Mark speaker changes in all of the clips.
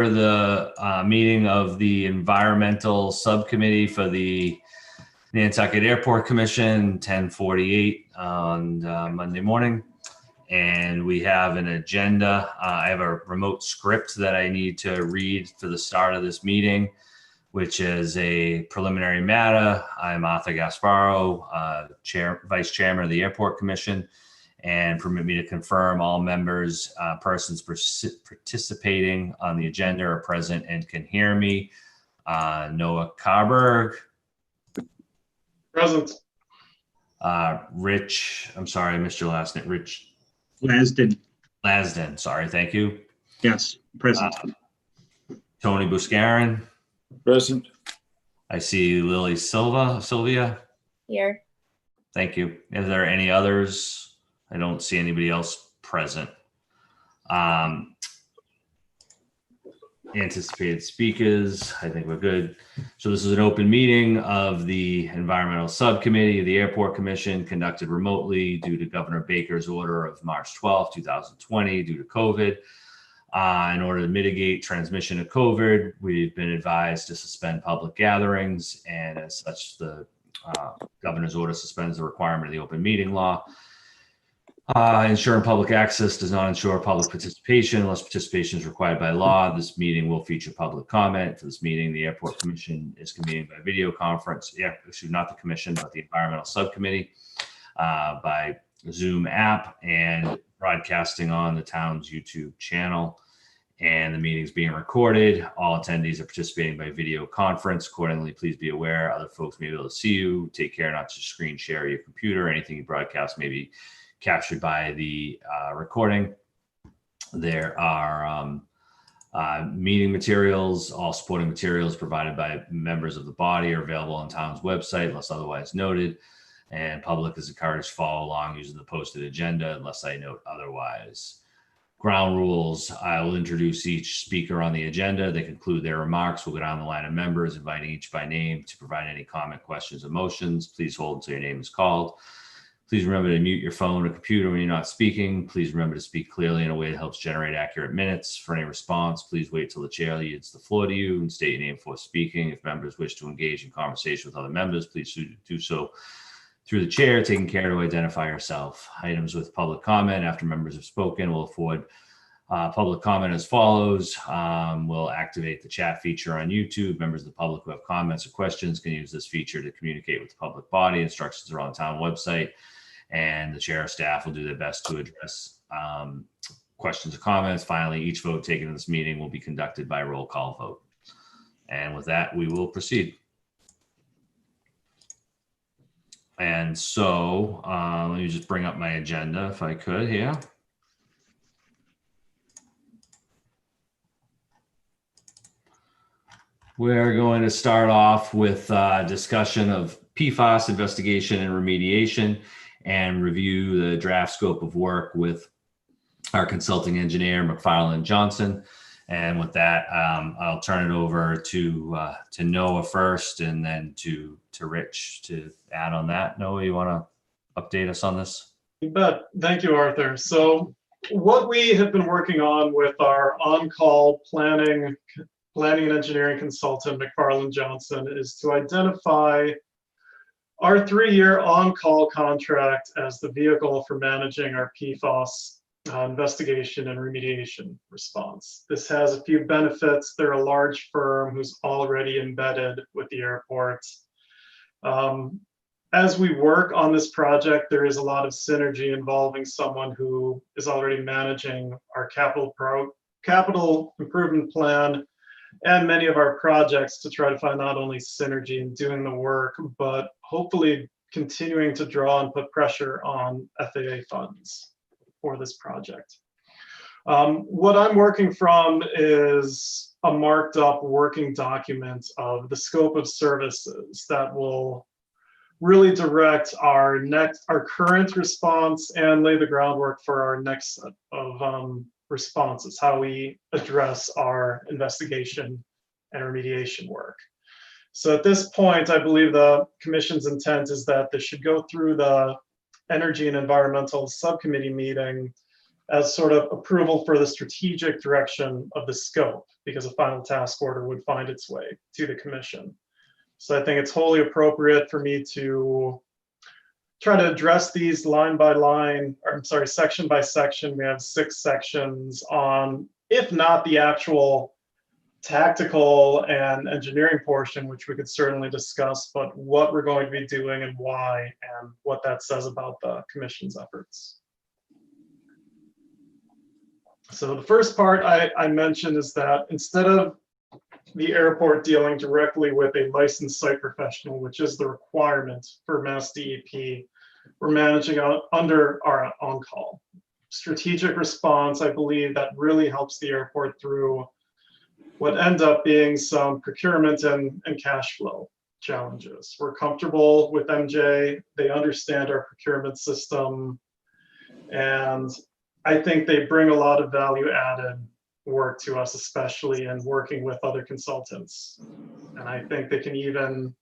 Speaker 1: For the meeting of the environmental subcommittee for the Nantucket Airport Commission, 10:48 on Monday morning. And we have an agenda. I have a remote script that I need to read for the start of this meeting, which is a preliminary matter. I'm Arthur Gasparo, Vice Chairman of the Airport Commission, and permit me to confirm all members, persons participating on the agenda are present and can hear me. Noah Carberg.
Speaker 2: Present.
Speaker 1: Rich, I'm sorry, I missed your last name. Rich
Speaker 3: Lasden.
Speaker 1: Sorry, thank you.
Speaker 3: Yes, present.
Speaker 1: Tony Buscarin.
Speaker 4: Present.
Speaker 1: I see Lily Sylvia.
Speaker 5: Here.
Speaker 1: Thank you. Is there any others? I don't see anybody else present. Anticipated speakers, I think we're good. So this is an open meeting of the Environmental Subcommittee of the Airport Commission, conducted remotely due to Governor Baker's order of March 12, 2020 due to COVID. In order to mitigate transmission of COVID, we've been advised to suspend public gatherings, and as such, the governor's order suspends the requirement of the open meeting law. Ensuring public access does not ensure public participation unless participation is required by law. This meeting will feature public comment. For this meeting, the Airport Commission is convened by video conference. Yeah, actually not the commission, but the Environmental Subcommittee by Zoom app and broadcasting on the town's YouTube channel. And the meeting is being recorded. All attendees are participating by video conference. Accordingly, please be aware other folks may be able to see you. Take care not to screen share your computer. Anything you broadcast may be captured by the recording. There are meeting materials. All supporting materials provided by members of the body are available on town's website unless otherwise noted. And public is encouraged to follow along using the posted agenda unless I note otherwise. Ground rules. I will introduce each speaker on the agenda. They conclude their remarks. We'll go down the line of members, inviting each by name to provide any comment, questions, or motions. Please hold until your name is called. Please remember to mute your phone or computer when you're not speaking. Please remember to speak clearly in a way that helps generate accurate minutes. For any response, please wait till the chair yields the floor to you and state your name before speaking. If members wish to engage in conversation with other members, please do so through the chair, taking care to identify yourself. Items with public comment after members have spoken will afford public comment as follows. We'll activate the chat feature on YouTube. Members of the public who have comments or questions can use this feature to communicate with the public body. Instructions are on the town website. And the chair of staff will do their best to address questions or comments. Finally, each vote taken in this meeting will be conducted by roll call vote. And with that, we will proceed. And so let me just bring up my agenda if I could here. We're going to start off with discussion of PFAS investigation and remediation, and review the draft scope of work with our consulting engineer, McFarland Johnson. And with that, I'll turn it over to Noah first, and then to Rich to add on that. Noah, you want to update us on this?
Speaker 2: You bet. Thank you, Arthur. So what we have been working on with our on-call planning and engineering consultant, McFarland Johnson, is to identify our 3-year on-call contract as the vehicle for managing our PFAS investigation and remediation response. This has a few benefits. They're a large firm who's already embedded with the airport. As we work on this project, there is a lot of synergy involving someone who is already managing our capital improvement plan and many of our projects to try to find not only synergy in doing the work, but hopefully continuing to draw and put pressure on FAA funds for this project. What I'm working from is a marked up working document of the scope of services that will really direct our current response and lay the groundwork for our next set of responses, how we address our investigation and remediation work. So at this point, I believe the Commission's intent is that this should go through the Energy and Environmental Subcommittee meeting as sort of approval for the strategic direction of the scope, because a final task order would find its way to the commission. So I think it's wholly appropriate for me to try to address these line by line, or I'm sorry, section by section. We have 6 sections on, if not the actual tactical and engineering portion, which we could certainly discuss, but what we're going to be doing and why, and what that says about the commission's efforts. So the first part I mentioned is that instead of the airport dealing directly with a licensed site professional, which is the requirement for Mass DEP, we're managing under our on-call. Strategic response, I believe that really helps the airport through what end up being some procurement and cash flow challenges. We're comfortable with MJ. They understand our procurement system. And I think they bring a lot of value added work to us, especially in working with other consultants. And I think they can even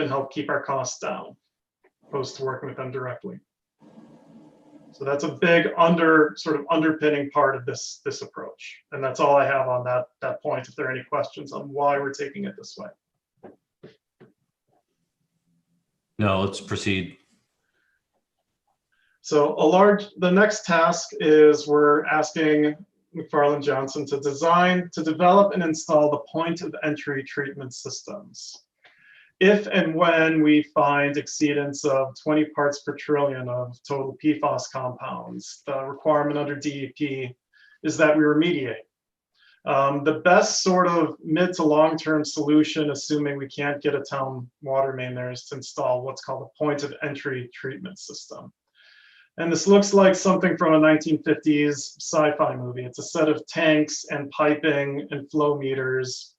Speaker 2: help keep our costs down, opposed to working with them directly. So that's a big underpinning part of this approach. And that's all I have on that point. If there are any questions on why we're taking it this way.
Speaker 1: No, let's proceed.
Speaker 2: So the next task is we're asking McFarland Johnson to develop and install the point of entry treatment systems. If and when we find exceedance of 20 parts per trillion of total PFAS compounds, the requirement under DEP is that we remediate. The best sort of mid to long-term solution, assuming we can't get a town water main there, is to install what's called a point of entry treatment system. And this looks like something from a 1950s sci-fi movie. It's a set of tanks and piping and flow meters.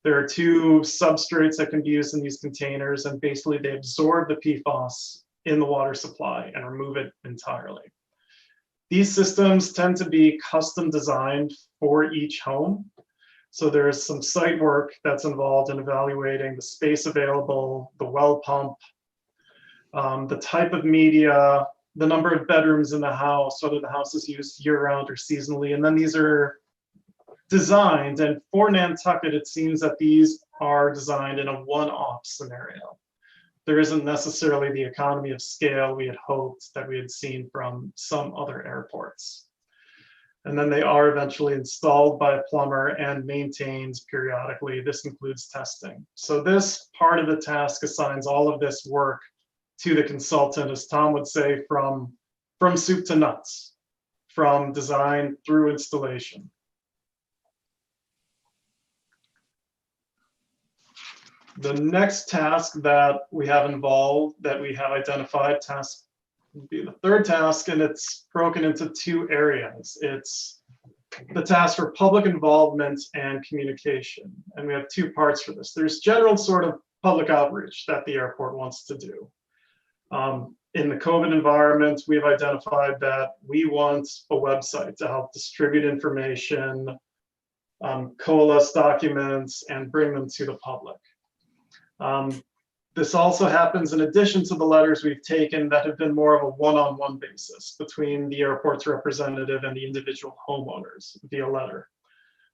Speaker 2: There are 2 substrates that can be used in these containers, and basically they absorb the PFAS in the water supply and remove it entirely. These systems tend to be custom designed for each home. So there is some site work that's involved in evaluating the space available, the well pump, the type of media, the number of bedrooms in the house, whether the house is used year-round or seasonally. And then these are designed, and for Nantucket, it seems that these are designed in a one-off scenario. There isn't necessarily the economy of scale we had hoped that we had seen from some other airports. And then they are eventually installed by a plumber and maintained periodically. This includes testing. So this part of the task assigns all of this work to the consultant, as Tom would say, from soup to nuts, from design through installation. The next task that we have involved, that we have identified, task would be the third task, and it's broken into 2 areas. It's the task for public involvement and communication. And we have 2 parts for this. There's general sort of public outreach that the airport wants to do. In the COVID environment, we've identified that we want a website to help distribute information, coalesce documents, and bring them to the public. This also happens in addition to the letters we've taken that have been more of a one-on-one basis between the airport's representative and the individual homeowners via letter.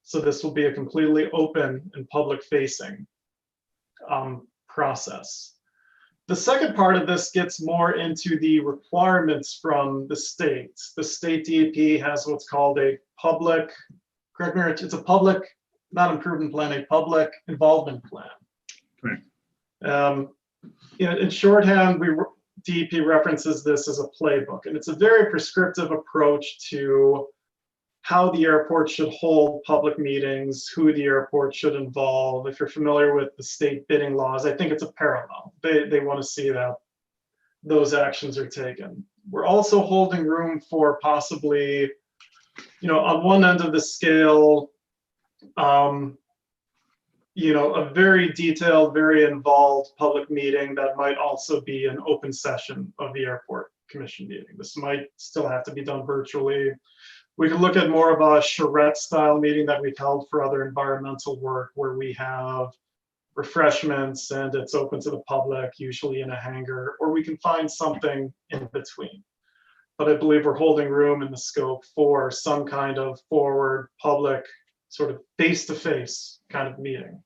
Speaker 2: So this will be a completely open and public-facing process. The second part of this gets more into the requirements from the state. The state DEP has what's called a public, correct me, it's a public, not improvement plan, a public involvement plan.
Speaker 3: Correct.
Speaker 2: In shorthand, DEP references this as a playbook, and it's a very prescriptive approach to how the airport should hold public meetings, who the airport should involve. If you're familiar with the state bidding laws, I think it's a parallel. They want to see that those actions are taken. We're also holding room for possibly, on one end of the scale, a very detailed, very involved public meeting that might also be an open session of the airport commission meeting. This might still have to be done virtually. We could look at more of a charrette style meeting that we've held for other environmental work, where we have refreshments and it's open to the public, usually in a hangar, or we can find something in between. but I believe we're holding room in the scope for some kind of forward public sort of face-to-face kind of meeting.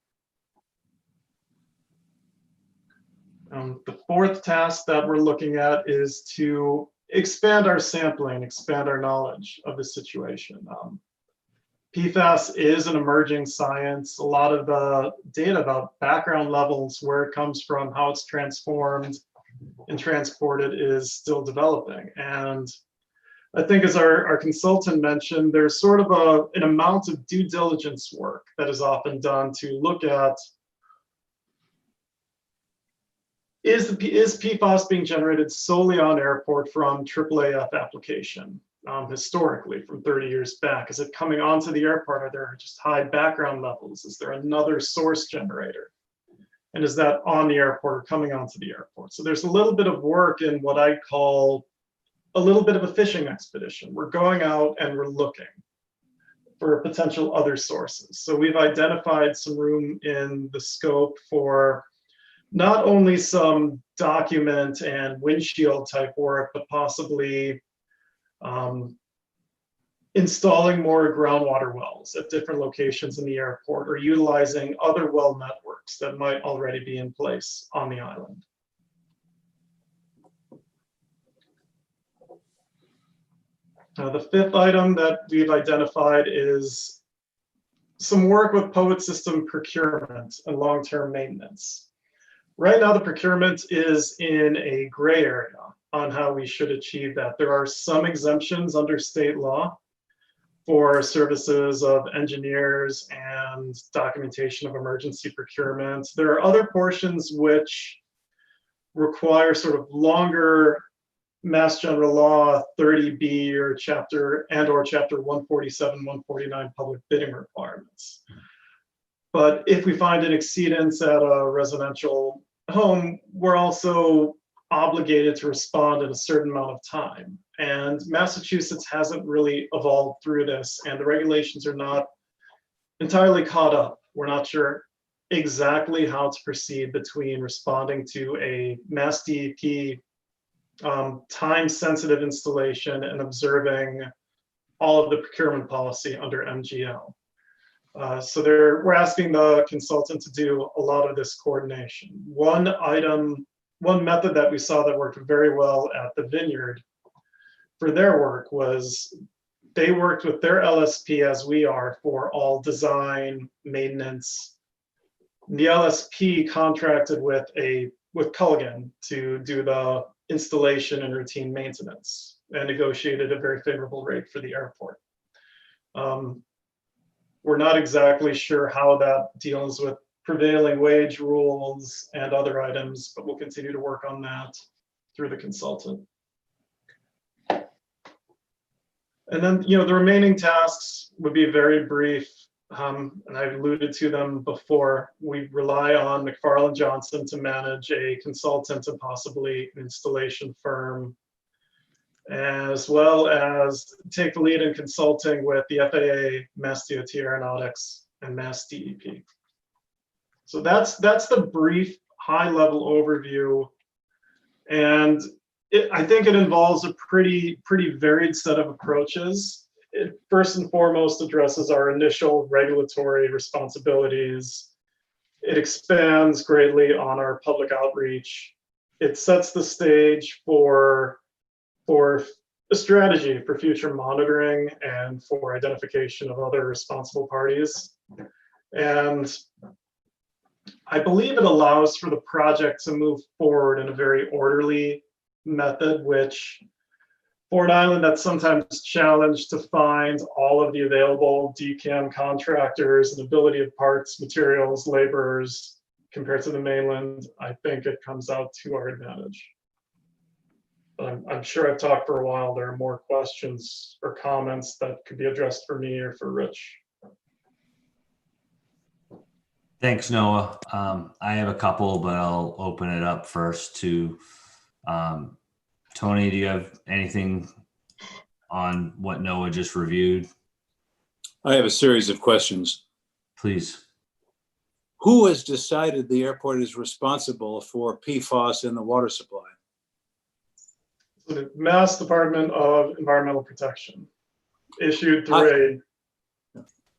Speaker 2: The fourth task that we're looking at is to expand our sampling, expand our knowledge of the situation. PFAS is an emerging science. A lot of the data about background levels, where it comes from, how it's transformed and transported is still developing. And I think, as our consultant mentioned, there's sort of an amount of due diligence work that is often done to look at, is PFAS being generated solely on airport from AAAF application? Historically, from 30 years back, is it coming onto the airport? Are there just high background levels? Is there another source generator? And is that on the airport or coming onto the airport? So there's a little bit of work in what I call a little bit of a fishing expedition. We're going out and we're looking for potential other sources. So we've identified some room in the scope for not only some document and windshield type work, but possibly installing more groundwater wells at different locations in the airport, or utilizing other well networks that might already be in place on the island. The fifth item that we've identified is some work with POET system procurement and long-term maintenance. Right now, the procurement is in a gray area on how we should achieve that. There are some exemptions under state law for services of engineers and documentation of emergency procurement. There are other portions which require sort of longer Mass General Law 30B or chapter 147, 149 public bidding requirements. But if we find an exceedance at a residential home, we're also obligated to respond in a certain amount of time. And Massachusetts hasn't really evolved through this, and the regulations are not entirely caught up. We're not sure exactly how to proceed between responding to a Mass DEP time-sensitive installation and observing all of the procurement policy under MGL. So we're asking the consultant to do a lot of this coordination. One method that we saw that worked very well at the Vineyard for their work was they worked with their LSP, as we are, for all design, maintenance. The LSP contracted with Culligan to do the installation and routine maintenance, and negotiated a very favorable rate for the airport. We're not exactly sure how that deals with prevailing wage rules and other items, but we'll continue to work on that through the consultant. And then, the remaining tasks would be very brief, and I've alluded to them before. We rely on McFarland Johnson to manage a consultant and possibly an installation firm, as well as take the lead in consulting with the FAA, Mass DOT Aeronautics, and Mass DEP. So that's the brief high-level overview, and I think it involves a pretty varied set of approaches. It first and foremost addresses our initial regulatory responsibilities. It expands greatly on our public outreach. It sets the stage for a strategy for future monitoring and for identification of other responsible parties. And I believe it allows for the project to move forward in a very orderly method, which for an island that's sometimes challenged to find all of the available DCAM contractors and ability of parts, materials, laborers compared to the mainland, I think it comes out to our advantage. I'm sure I've talked for a while. There are more questions or comments that could be addressed for me or for Rich.
Speaker 1: Thanks, Noah. I have a couple, but I'll open it up first to Tony. Do you have anything on what Noah just reviewed?
Speaker 4: I have a series of questions.
Speaker 1: Please.
Speaker 4: Who has decided the airport is responsible for PFAS in the water supply?
Speaker 2: the Mass Department of Environmental Protection issued through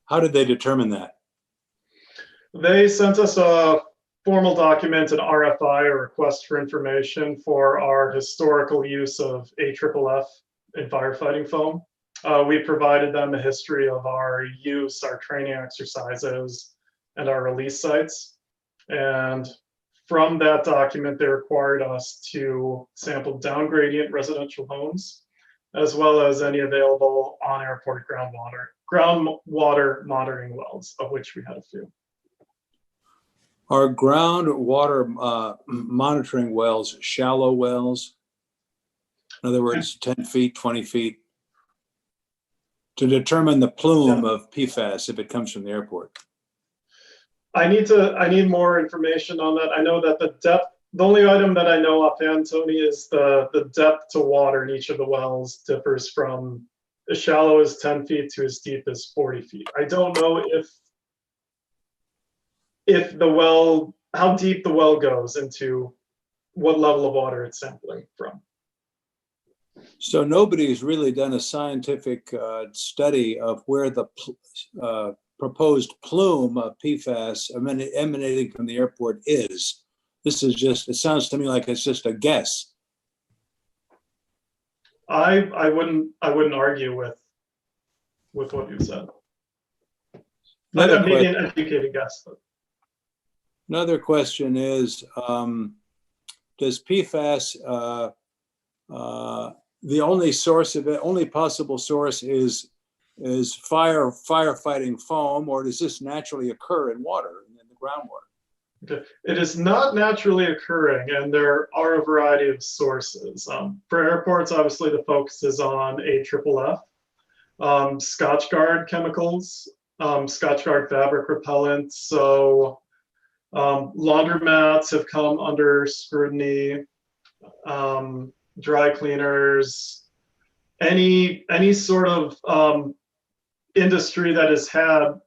Speaker 4: How did they determine that?
Speaker 2: they sent us a formal document, an RFI, or request for information for our historical use of AFFF in firefighting foam. We provided them a history of our use, our training exercises, and our release sites. And from that document, they required us to sample down gradient residential homes, as well as any available on airport groundwater monitoring wells, of which we had a few.
Speaker 4: Are groundwater monitoring wells shallow wells? In other words, 10 feet, 20 feet? To determine the plume of PFAS if it comes from the airport.
Speaker 2: I need more information on that. I know that the depth, the only item that I know offhand, Tony, is the depth to water in each of the wells differs from as shallow as 10 feet to as deep as 40 feet. I don't know if the well, how deep the well goes into what level of water it's sampling from.
Speaker 4: So nobody's really done a scientific study of where the proposed plume of PFAS emanating from the airport is. This is just, it sounds to me like it's just a guess.
Speaker 2: I wouldn't argue with what you said. Maybe an educated guess, but.
Speaker 4: Another question is, does PFAS, the only source of it, only possible source is firefighting foam, or does this naturally occur in water, in the groundwater?
Speaker 2: Okay. It is not naturally occurring, and there are a variety of sources. For airports, obviously the focus is on AFFF, Scotchgard chemicals, Scotchgard fabric repellent. So laundromats have come under scrutiny, dry cleaners, any sort of industry that has had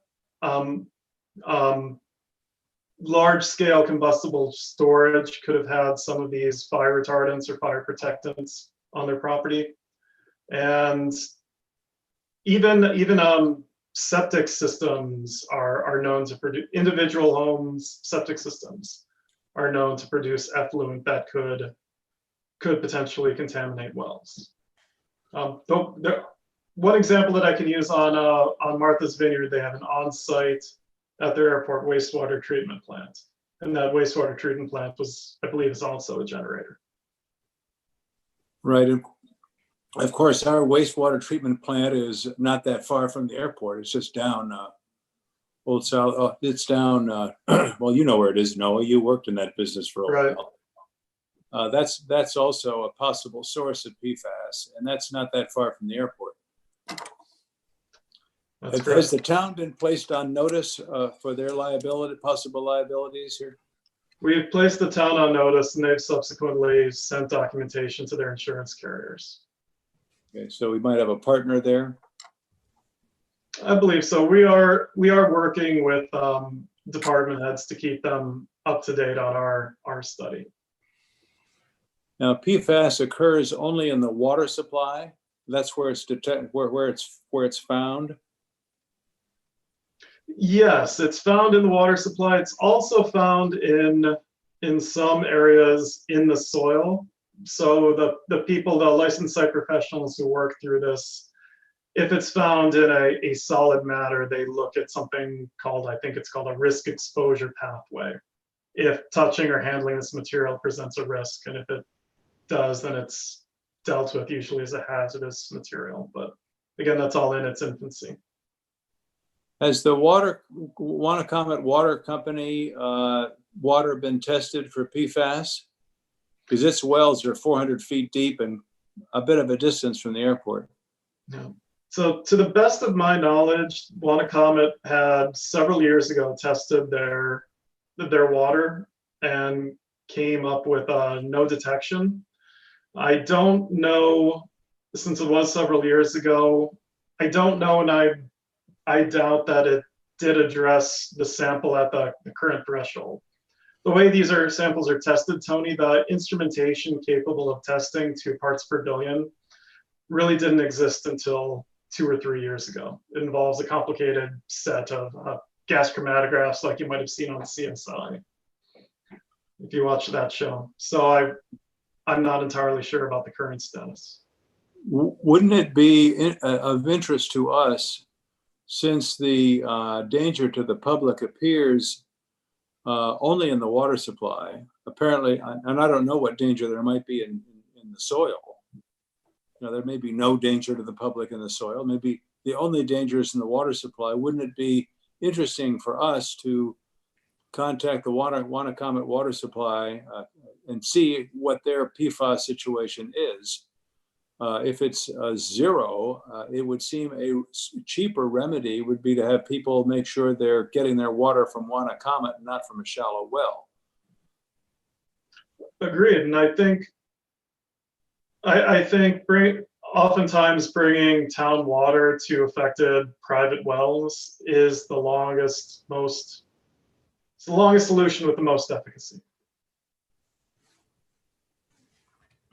Speaker 2: large scale combustible storage could have had some of these fire retardants or fire protectants on their property. And even septic systems are known to produce, individual homes, septic systems are known to produce effluent that could potentially contaminate wells. One example that I can use on Martha's Vineyard, they have an on-site at their airport wastewater treatment plant. And that wastewater treatment plant was, I believe, is also a generator.
Speaker 4: Right. And of course, our wastewater treatment plant is not that far from the airport. It's just down Old South. Oh, it's down. Well, you know where it is, Noah. You worked in that business for a while. That's also a possible source of PFAS, and that's not that far from the airport. Has the town been placed on notice for their possible liabilities here?
Speaker 2: We've placed the town on notice, and they've subsequently sent documentation to their insurance carriers.
Speaker 4: Okay, so we might have a partner there.
Speaker 2: I believe so. We are working with department heads to keep them up to date on our study.
Speaker 4: Now, PFAS occurs only in the water supply. That's where it's where it's found.
Speaker 2: Yes, it's found in the water supply. It's also found in some areas in the soil. So the people, the licensed site professionals who work through this, if it's found in a solid matter, they look at something called, I think it's called a risk exposure pathway. If touching or handling this material presents a risk, and if it does, then it's dealt with usually as a hazardous material. But again, that's all in its infancy.
Speaker 4: Has the Wannacomet Water Company water been tested for PFAS? Because its wells are 400 feet deep and a bit of a distance from the airport.
Speaker 2: No. So to the best of my knowledge, Wannacomet had several years ago tested their water and came up with no detection. I don't know, since it was several years ago, I don't know, and I doubt that it did address the sample at the current threshold. the way these samples are tested, Tony, the instrumentation capable of testing 2 parts per billion really didn't exist until 2 or 3 years ago. It involves a complicated set of gas chromatographs like you might have seen on CSI, if you watch that show. So I'm not entirely sure about the current status.
Speaker 4: Wouldn't it be of interest to us, since the danger to the public appears only in the water supply, apparently, and I don't know what danger there might be in the soil. There may be no danger to the public in the soil. Maybe the only danger is in the water supply. Wouldn't it be interesting for us to contact the Wannacomet water supply and see what their PFAS situation is? If it's 0, it would seem a cheaper remedy would be to have people make sure they're getting their water from Wannacomet and not from a shallow well.
Speaker 2: Agreed, and I think oftentimes bringing town water to affected private wells is the longest solution with the most efficacy.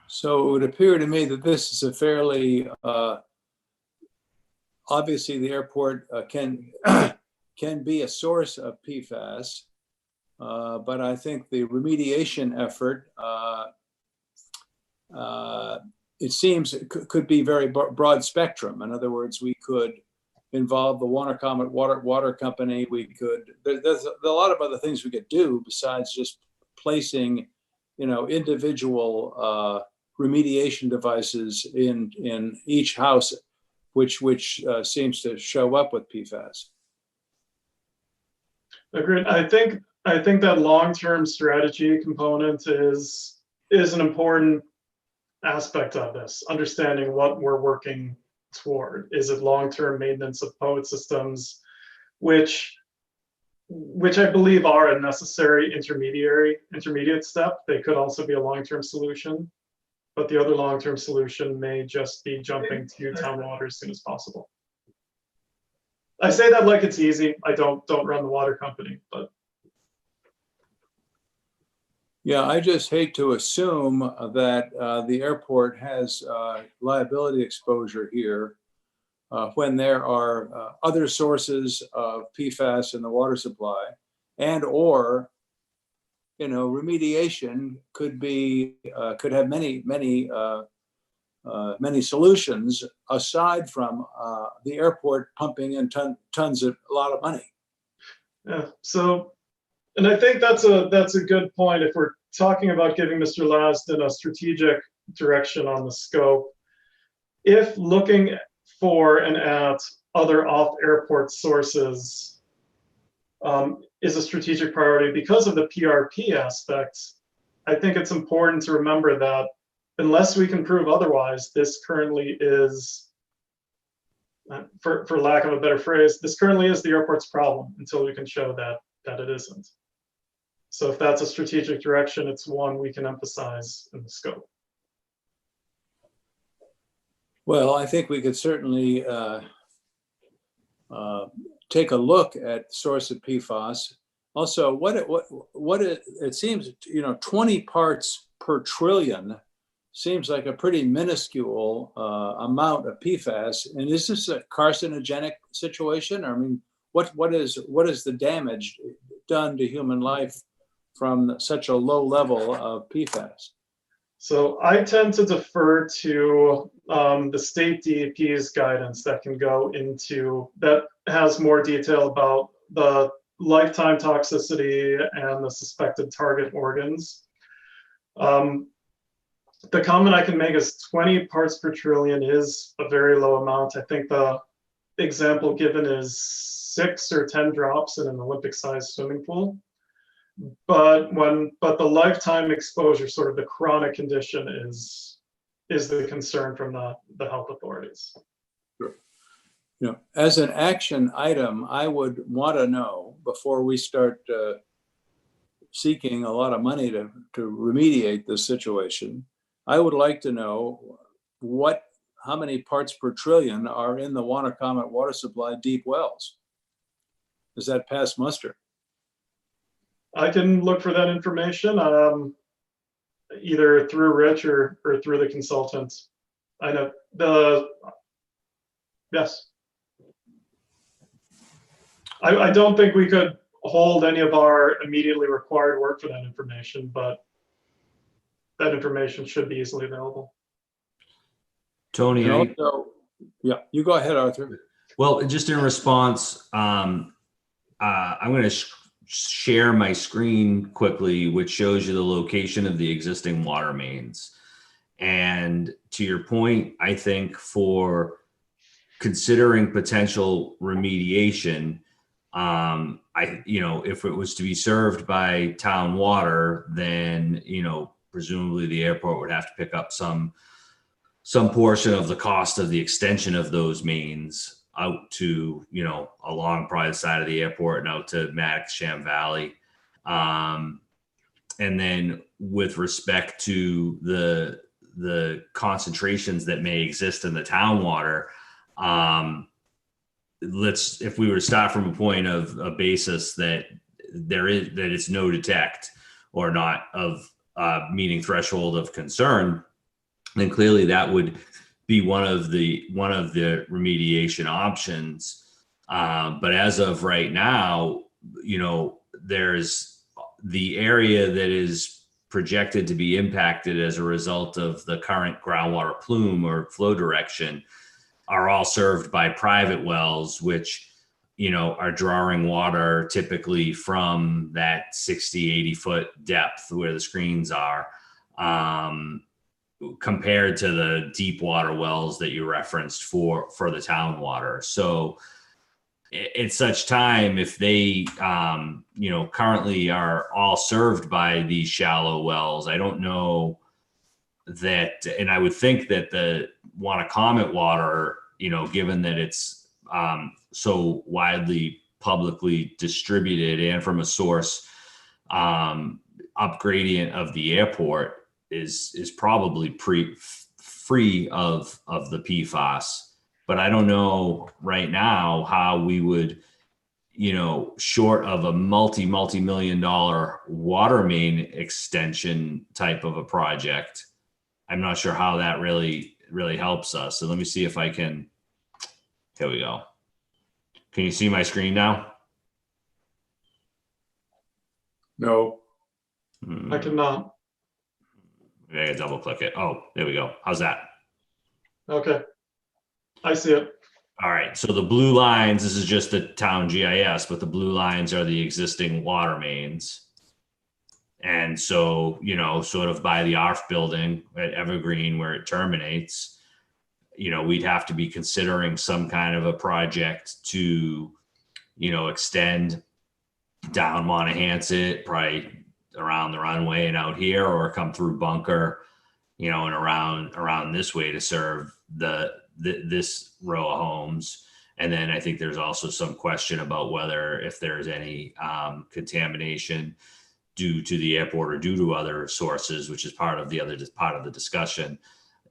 Speaker 4: So it would appear to me that this is a fairly, obviously the airport can be a source of PFAS, but I think the remediation effort, it seems could be very broad spectrum. In other words, we could involve the Wannacomet water company. There's a lot of other things we could do besides just placing, individual remediation devices in each house, which seems to show up with PFAS.
Speaker 2: Agreed. I think that long-term strategy component is an important aspect of this. Understanding what we're working toward. Is it long-term maintenance of POET systems, which I believe are a necessary intermediate step. They could also be a long-term solution. But the other long-term solution may just be jumping to town water as soon as possible. I say that like it's easy. I don't run the water company, but.
Speaker 4: Yeah, I just hate to assume that the airport has liability exposure here when there are other sources of PFAS in the water supply, and or remediation could have many solutions aside from the airport pumping in tons of a lot of money.
Speaker 2: Yeah. So, and I think that's a good point. If we're talking about giving Mr. Lasden a strategic direction on the scope, if looking for and at other off-airport sources is a strategic priority because of the PRP aspects, I think it's important to remember that unless we can prove otherwise, this currently is, for lack of a better phrase, this currently is the airport's problem until we can show that it isn't. So if that's a strategic direction, it's one we can emphasize in the scope.
Speaker 4: Well, I think we could certainly take a look at the source of PFAS. Also, it seems, 20 parts per trillion seems like a pretty minuscule amount of PFAS. And is this a carcinogenic situation? I mean, what is the damage done to human life from such a low level of PFAS?
Speaker 2: So I tend to defer to the state DEP's guidance that has more detail about the lifetime toxicity and the suspected target organs. The comment I can make is 20 parts per trillion is a very low amount. I think the example given is 6 or 10 drops in an Olympic-sized swimming pool. But the lifetime exposure, sort of the chronic condition, is the concern from the health authorities.
Speaker 4: Sure. As an action item, I would want to know before we start seeking a lot of money to remediate this situation. I would like to know how many parts per trillion are in the Wannacomet water supply deep wells. Does that pass muster?
Speaker 2: I can look for that information, either through Rich or through the consultants. I know yes. I don't think we could hold any of our immediately required work for that information, but that information should be easily available.
Speaker 1: Tony,
Speaker 4: And also, yeah, you go ahead, Arthur.
Speaker 1: well, just in response, I'm going to share my screen quickly, which shows you the location of the existing water mains. And to your point, I think for considering potential remediation, if it was to be served by town water, then, presumably the airport would have to pick up some portion of the cost of the extension of those mains out to, along probably the side of the airport and out to Maddox-Sham Valley. And then with respect to the concentrations that may exist in the town water, if we were to start from a point of a basis that it's no detect or not of meeting threshold of concern, then clearly that would be one of the remediation options. But as of right now, there's the area that is projected to be impacted as a result of the current groundwater plume or flow direction are all served by private wells, which, are drawing water typically from that 60, 80 foot depth where the screens are, compared to the deep water wells that you referenced for the town water. So at such time, if they, currently are all served by these shallow wells, I don't know that, and I would think that the Wannacomet water, given that it's so widely publicly distributed and from a source upgradient of the airport, is probably free of the PFAS. But I don't know right now how we would, short of a multi-million dollar water main extension type of a project, I'm not sure how that really helps us. So let me see if I can, here we go. Can you see my screen now?
Speaker 4: No.
Speaker 2: I cannot.
Speaker 1: I gotta double click it. Oh, there we go. How's that?
Speaker 2: Okay. I see it.
Speaker 1: All right. So the blue lines, this is just the town GIS, but the blue lines are the existing water mains. And so, sort of by the ARF building at Evergreen where it terminates, we'd have to be considering some kind of a project to, extend down Monahans, probably around the runway and out here, or come through Bunker, and around this way to serve this row of homes. And then I think there's also some question about whether if there's any contamination due to the airport or due to other sources, which is part of the discussion,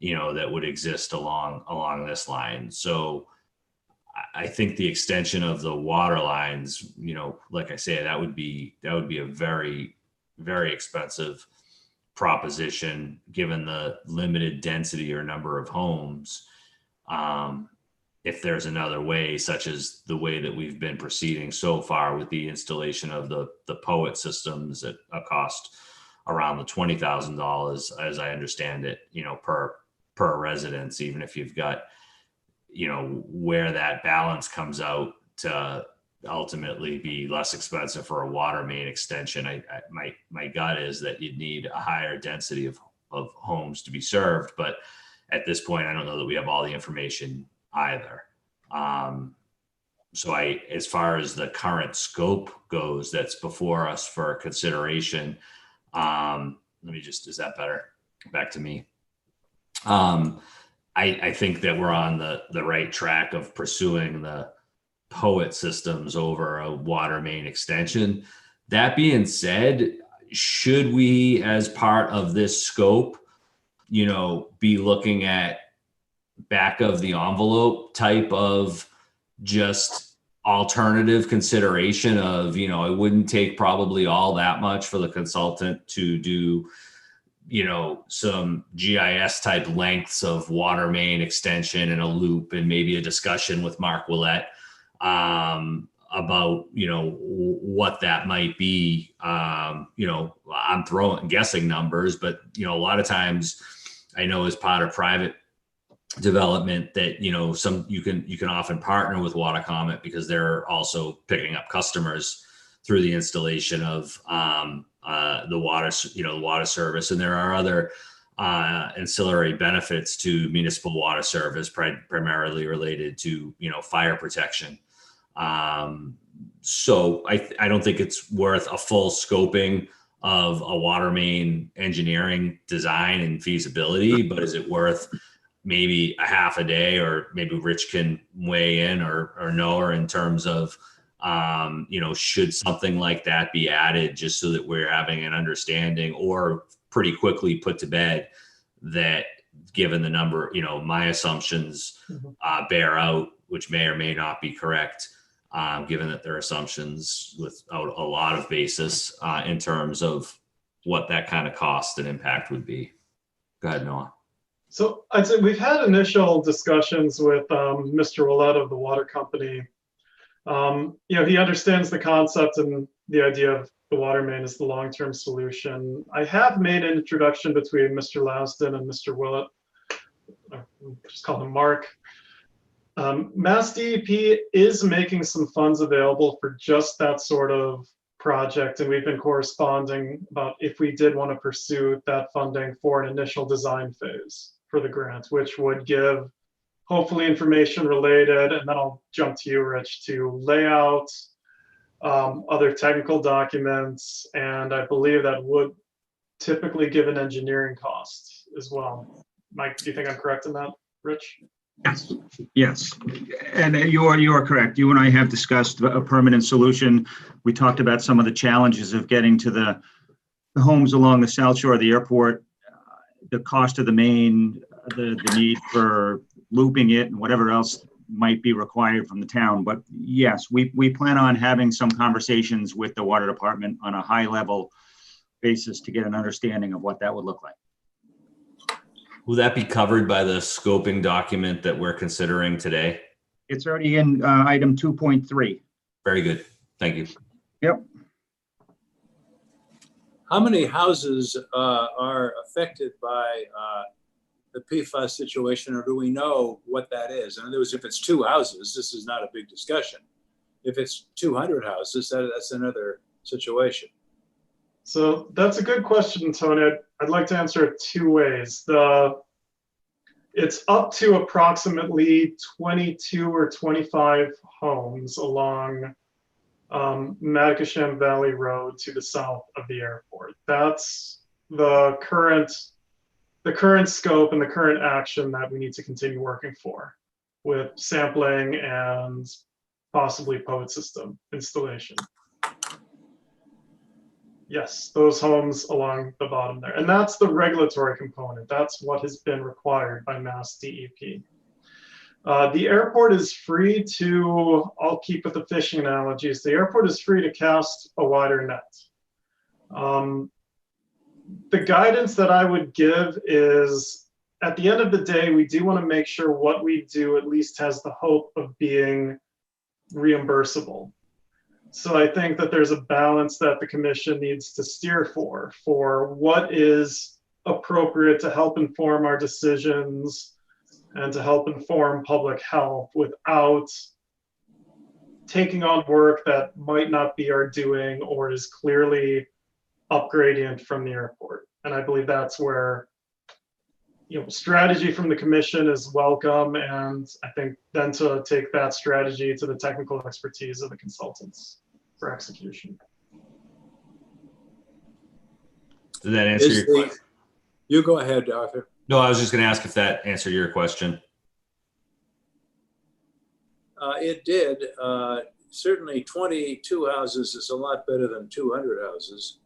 Speaker 1: that would exist along this line. So I think the extension of the water lines, like I say, that would be a very, very expensive proposition given the limited density or number of homes. If there's another way, such as the way that we've been proceeding so far with the installation of the POET systems at a cost around the $20,000, as I understand it, per residence, even if you've got, where that balance comes out to ultimately be less expensive for a water main extension. My gut is that you'd need a higher density of homes to be served, but at this point, I don't know that we have all the information either. So as far as the current scope goes, that's before us for consideration. Is that better? Back to me. I think that we're on the right track of pursuing the POET systems over a water main extension. That being said, should we, as part of this scope, be looking at back of the envelope type of just alternative consideration of, it wouldn't take probably all that much for the consultant to do, some GIS type lengths of water main extension and a loop, and maybe a discussion with Mark Willett about, what that might be. I'm guessing numbers, but, a lot of times I know as part of private development that, you can often partner with Watercomet because they're also picking up customers through the installation of the water service. And there are other ancillary benefits to municipal water service, primarily related to, fire protection. So I don't think it's worth a full scoping of a water main engineering design and feasibility, but is it worth maybe a half a day, or maybe Rich can weigh in or Noah in terms of, should something like that be added, just so that we're having an understanding, or pretty quickly put to bed that, given the number, my assumptions bear out, which may or may not be correct, given that they're assumptions without a lot of basis in terms of what that kind of cost and impact would be. Go ahead, Noah.
Speaker 2: So I'd say we've had initial discussions with Mr. Willett of the water company. He understands the concept and the idea of the water main as the long-term solution. I have made an introduction between Mr. Lousden and Mr. Willett. Just call him Mark. Mass DEP is making some funds available for just that sort of project, and we've been corresponding about if we did want to pursue that funding for an initial design phase for the grant, which would give hopefully information related, and then I'll jump to you, Rich, to layout, other technical documents, and I believe that would typically give an engineering cost as well. Mike, do you think I'm correct in that, Rich?
Speaker 3: Yes. And you are correct. You and I have discussed a permanent solution. We talked about some of the challenges of getting to the homes along the south shore of the airport, the cost of the main, the need for looping it, and whatever else might be required from the town. But yes, we plan on having some conversations with the water department on a high level basis to get an understanding of what that would look like.
Speaker 1: Will that be covered by the scoping document that we're considering today?
Speaker 3: It's already in item 2.3.
Speaker 1: Very good. Thank you.
Speaker 3: Yep.
Speaker 4: How many houses are affected by the PFAS situation, or do we know what that is? In other words, if it's 2 houses, this is not a big discussion. If it's 200 houses, that's another situation.
Speaker 2: So that's a good question, Tony. I'd like to answer it 2 ways. It's up to approximately 22 or 25 homes along Matacasham Valley Road to the south of the airport. That's the current scope and the current action that we need to continue working for, with sampling and possibly POET system installation. Yes, those homes along the bottom there. And that's the regulatory component. That's what has been required by Mass DEP. The airport is free to, I'll keep with the fishing analogies, the airport is free to cast a wider net. The guidance that I would give is, at the end of the day, we do want to make sure what we do at least has the hope of being reimbursable. So I think that there's a balance that the commission needs to steer for what is appropriate to help inform our decisions and to help inform public health without taking on work that might not be our doing or is clearly upgradient from the airport. And I believe that's where strategy from the commission is welcome, and I think then to take that strategy to the technical expertise of the consultants for execution.
Speaker 1: Did that answer your question?
Speaker 4: You go ahead, Arthur.
Speaker 1: No, I was just going to ask if that answered your question.
Speaker 4: It did. Certainly 22 houses is a lot better than 200 houses.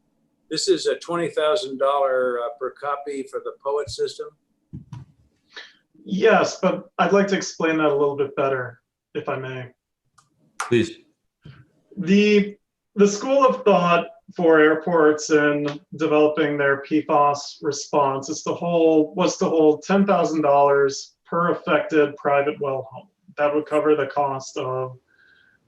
Speaker 4: This is a $20,000 per copy for the POET system?
Speaker 2: Yes, but I'd like to explain that a little bit better, if I may.
Speaker 1: Please.
Speaker 2: The school of thought for airports in developing their PFAS response was to hold $10,000 per affected private well home. That would cover the cost of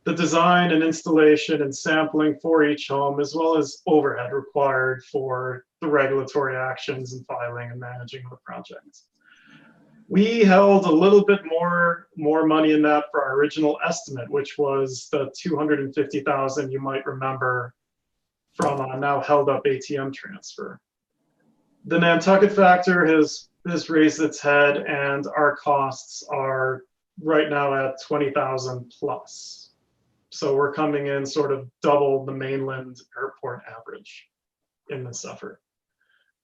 Speaker 2: the design and installation and sampling for each home, as well as overhead required for the regulatory actions and filing and managing of the project. We held a little bit more money in that for our original estimate, which was the $250,000 you might remember from a now held up ATM transfer. The Nantucket factor has raised its head, and our costs are right now at 20,000 plus. So we're coming in sort of double the mainland airport average in this effort.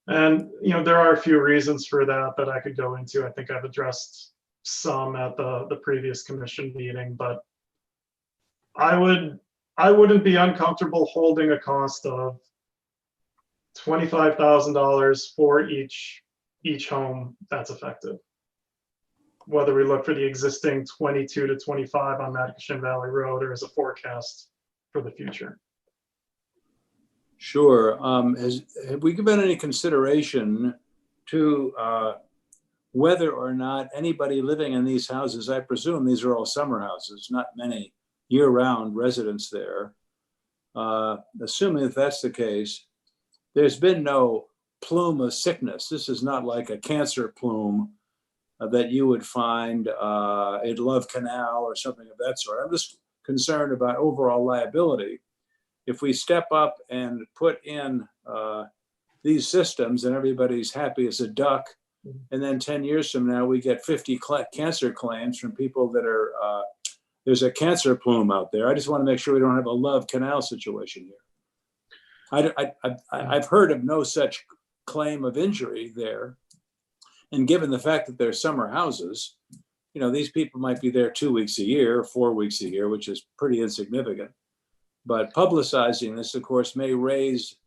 Speaker 2: And there are a few reasons for that I could go into. I think I've addressed some at the previous commission meeting, but I wouldn't be uncomfortable holding a cost of $25,000 for each home that's affected. Whether we look for the existing 22 to 25 on Matacashin Valley Road or as a forecast for the future.
Speaker 4: Sure. Have we given any consideration to whether or not anybody living in these houses, I presume these are all summer houses, not many year-round residents there. Assuming if that's the case, there's been no plume of sickness. This is not like a cancer plume that you would find at Love Canal or something of that sort. I'm just concerned about overall liability. If we step up and put in these systems and everybody's happy as a duck, and then 10 years from now, we get 50 cancer claims from people that are, there's a cancer plume out there. I just want to make sure we don't have a Love Canal situation here. I've heard of no such claim of injury there. And given the fact that they're summer houses, these people might be there 2 weeks a year, 4 weeks a year, which is pretty insignificant. But publicizing this, of course, may raise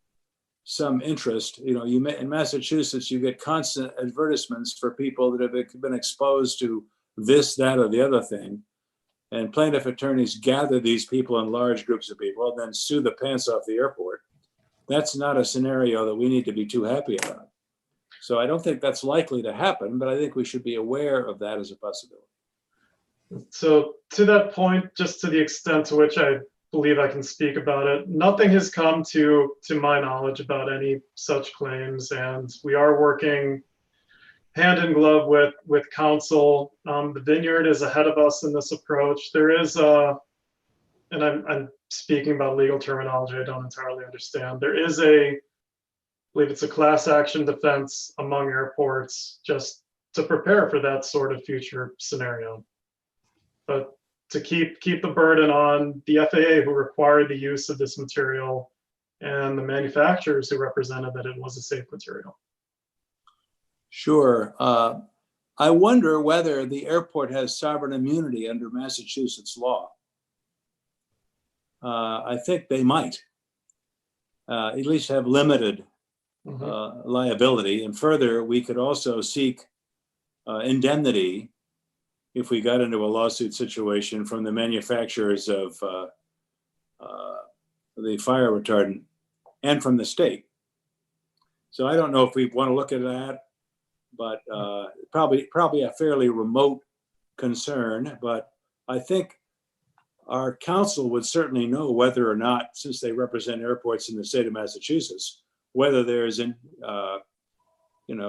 Speaker 4: some interest. In Massachusetts, you get constant advertisements for people that have been exposed to this, that, or the other thing. And plaintiff attorneys gather these people in large groups of people and then sue the pants off the airport. That's not a scenario that we need to be too happy about. So I don't think that's likely to happen, but I think we should be aware of that as a possibility.
Speaker 2: So to that point, just to the extent to which I believe I can speak about it, nothing has come to my knowledge about any such claims, and we are working hand in glove with counsel. The Vineyard is ahead of us in this approach. There is and I'm speaking about legal terminology I don't entirely understand. There is I believe it's a class action defense among airports just to prepare for that sort of future scenario. But to keep the burden on the FAA, who required the use of this material, and the manufacturers who represented that it was a safe material.
Speaker 4: Sure. I wonder whether the airport has sovereign immunity under Massachusetts law. I think they might at least have limited liability. And further, we could also seek indemnity if we got into a lawsuit situation from the manufacturers of the fire retardant and from the state. So I don't know if we want to look at that, but probably a fairly remote concern. But I think our counsel would certainly know whether or not, since they represent airports in the state of Massachusetts, whether there's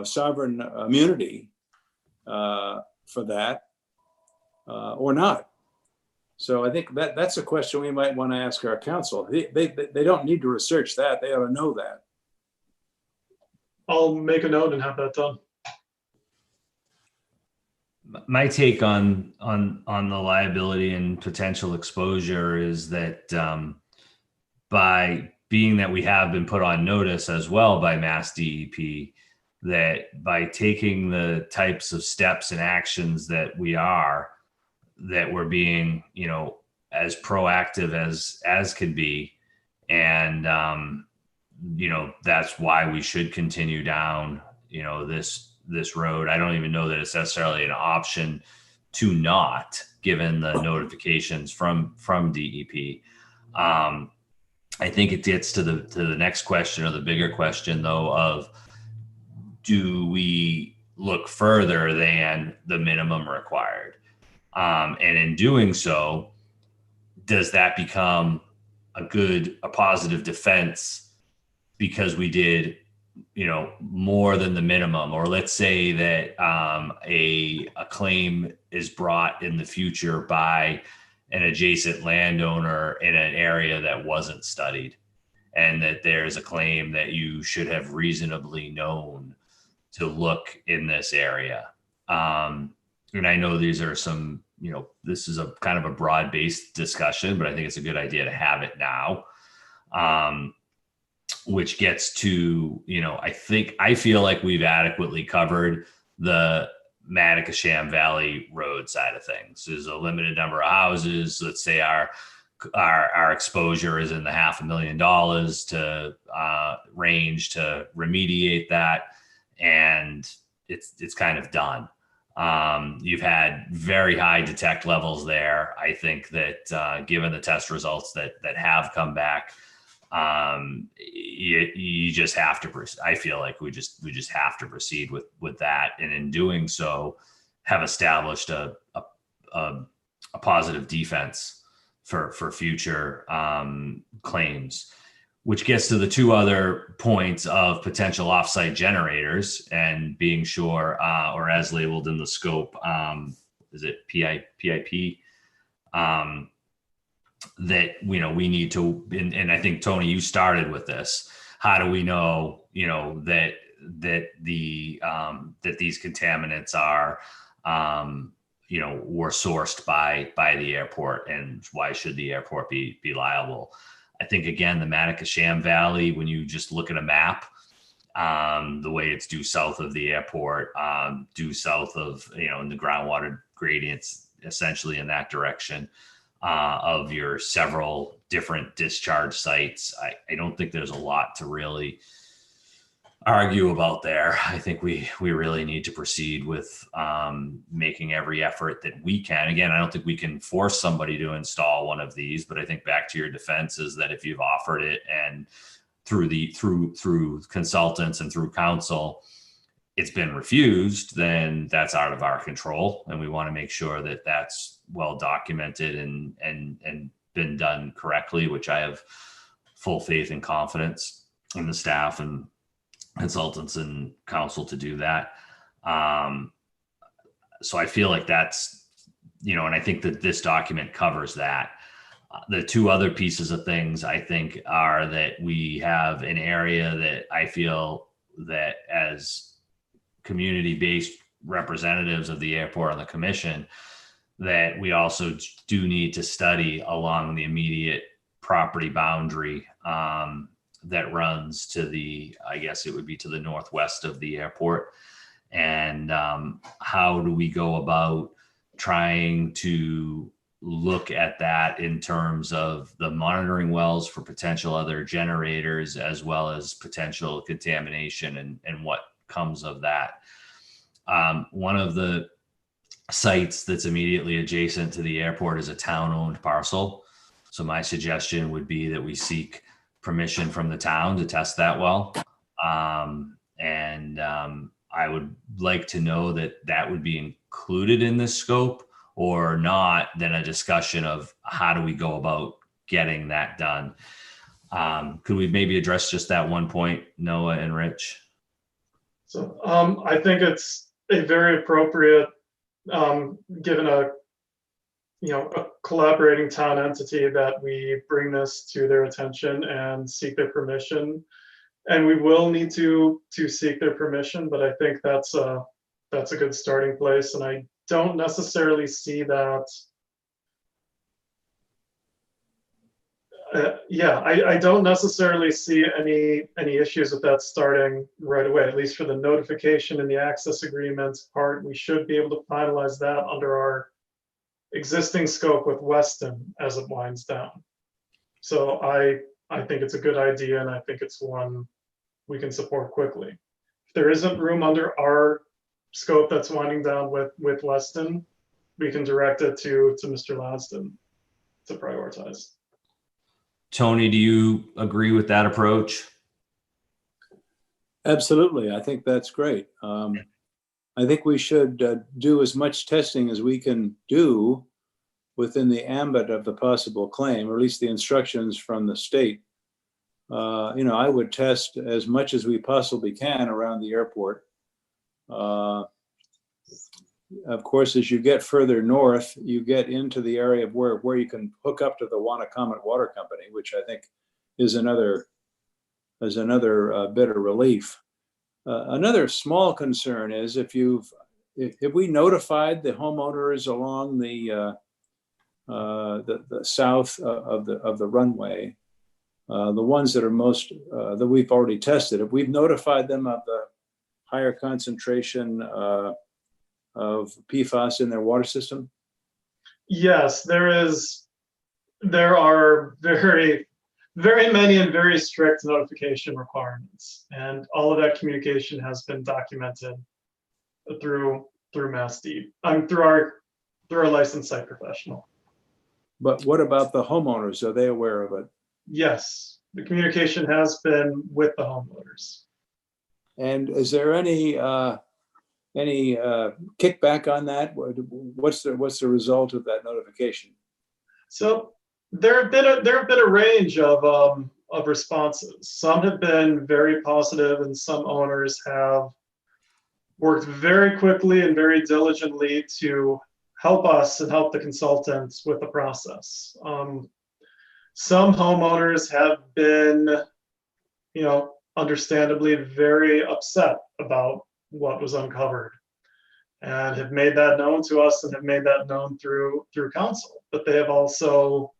Speaker 4: sovereign immunity for that or not. So I think that's a question we might want to ask our counsel. They don't need to research that. They ought to know that.
Speaker 2: I'll make a note and have that done.
Speaker 1: My take on the liability and potential exposure is that by being that we have been put on notice as well by Mass DEP, that by taking the types of steps and actions that we're being, as proactive as can be. And, that's why we should continue down, this road. I don't even know that it's necessarily an option to not, given the notifications from DEP. I think it gets to the next question, or the bigger question, though, of do we look further than the minimum required? And in doing so, does that become a positive defense because we did, more than the minimum? Or let's say that a claim is brought in the future by an adjacent landowner in an area that wasn't studied, and that there's a claim that you should have reasonably known to look in this area. And I know these are some, this is a kind of a broad-based discussion, but I think it's a good idea to have it now. Which gets to, I feel like we've adequately covered the Matacasham Valley Road side of things. There's a limited number of houses. Let's say our exposure is in the $500,000 to range to remediate that, and it's kind of done. You've had very high detect levels there. I think that given the test results that have come back, you just have to. I feel like we just have to proceed with that, and in doing so, have established a positive defense for future claims. Which gets to the two other points of potential offsite generators and being sure, or as labeled in the scope, is it PIP? That, we need to, and I think, Tony, you started with this. How do we know, that the that these contaminants are, were sourced by the airport, and why should the airport be liable? I think, again, the Matacasham Valley, when you just look at a map, the way it's due south of the airport, due south of, in the groundwater gradients, essentially in that direction, of your several different discharge sites. I don't think there's a lot to really argue about there. I think we really need to proceed with making every effort that we can. Again, I don't think we can force somebody to install one of these, but I think back to your defense is that if you've offered it and through consultants and through council, it's been refused, then that's out of our control. And we want to make sure that that's well documented and been done correctly, which I have full faith and confidence in the staff and consultants and council to do that. So I feel like that's, and I think that this document covers that. The two other pieces of things I think are that we have an area that I feel that as community-based representatives of the airport on the commission, that we also do need to study along the immediate property boundary that runs to the, I guess it would be to the northwest of the airport. And how do we go about trying to look at that in terms of the monitoring wells for potential other generators, as well as potential contamination and what comes of that. One of the sites that's immediately adjacent to the airport is a town-owned parcel. So my suggestion would be that we seek permission from the town to test that well. I would like to know that would be included in this scope, or not, then a discussion of how do we go about getting that done. Could we maybe address just that one point, Noah and Rich?
Speaker 2: So I think it's a very appropriate, given a collaborating town entity, that we bring this to their attention and seek their permission. And we will need to seek their permission, but I think that's a good starting place. And I don't necessarily see that. I don't necessarily see any issues with that starting right away, at least for the notification and the access agreements part. We should be able to finalize that under our existing scope with Weston as it winds down. So I think it's a good idea, and I think it's one we can support quickly. If there isn't room under our scope that's winding down with Weston, we can direct it to Mr. Lanston to prioritize.
Speaker 1: Tony, do you agree with that approach?
Speaker 4: Absolutely. I think that's great. I think we should do as much testing as we can do within the ambit of the possible claim, or at least the instructions from the state. I would test as much as we possibly can around the airport. Of course, as you get further north, you get into the area of where you can hook up to the Wannacomet Water Company, which I think is another bit of relief. Another small concern is if we notified the homeowners along the south of the runway, the ones that are most that we've already tested, if we've notified them of the higher concentration of PFAS in their water system?
Speaker 2: Yes, there are very many and very strict notification requirements, and all of that communication has been documented through MassDEP. Through our licensed site professional.
Speaker 4: But what about the homeowners? Are they aware of it?
Speaker 2: Yes, the communication has been with the homeowners.
Speaker 4: And is there any kickback on that? What's the result of that notification?
Speaker 2: So there have been a range of responses. Some have been very positive, and some owners have worked very quickly and very diligently to help us and help the consultants with the process. Some homeowners have been, understandably very upset about what was uncovered, and have made that known to us and have made that known through council. But they have also,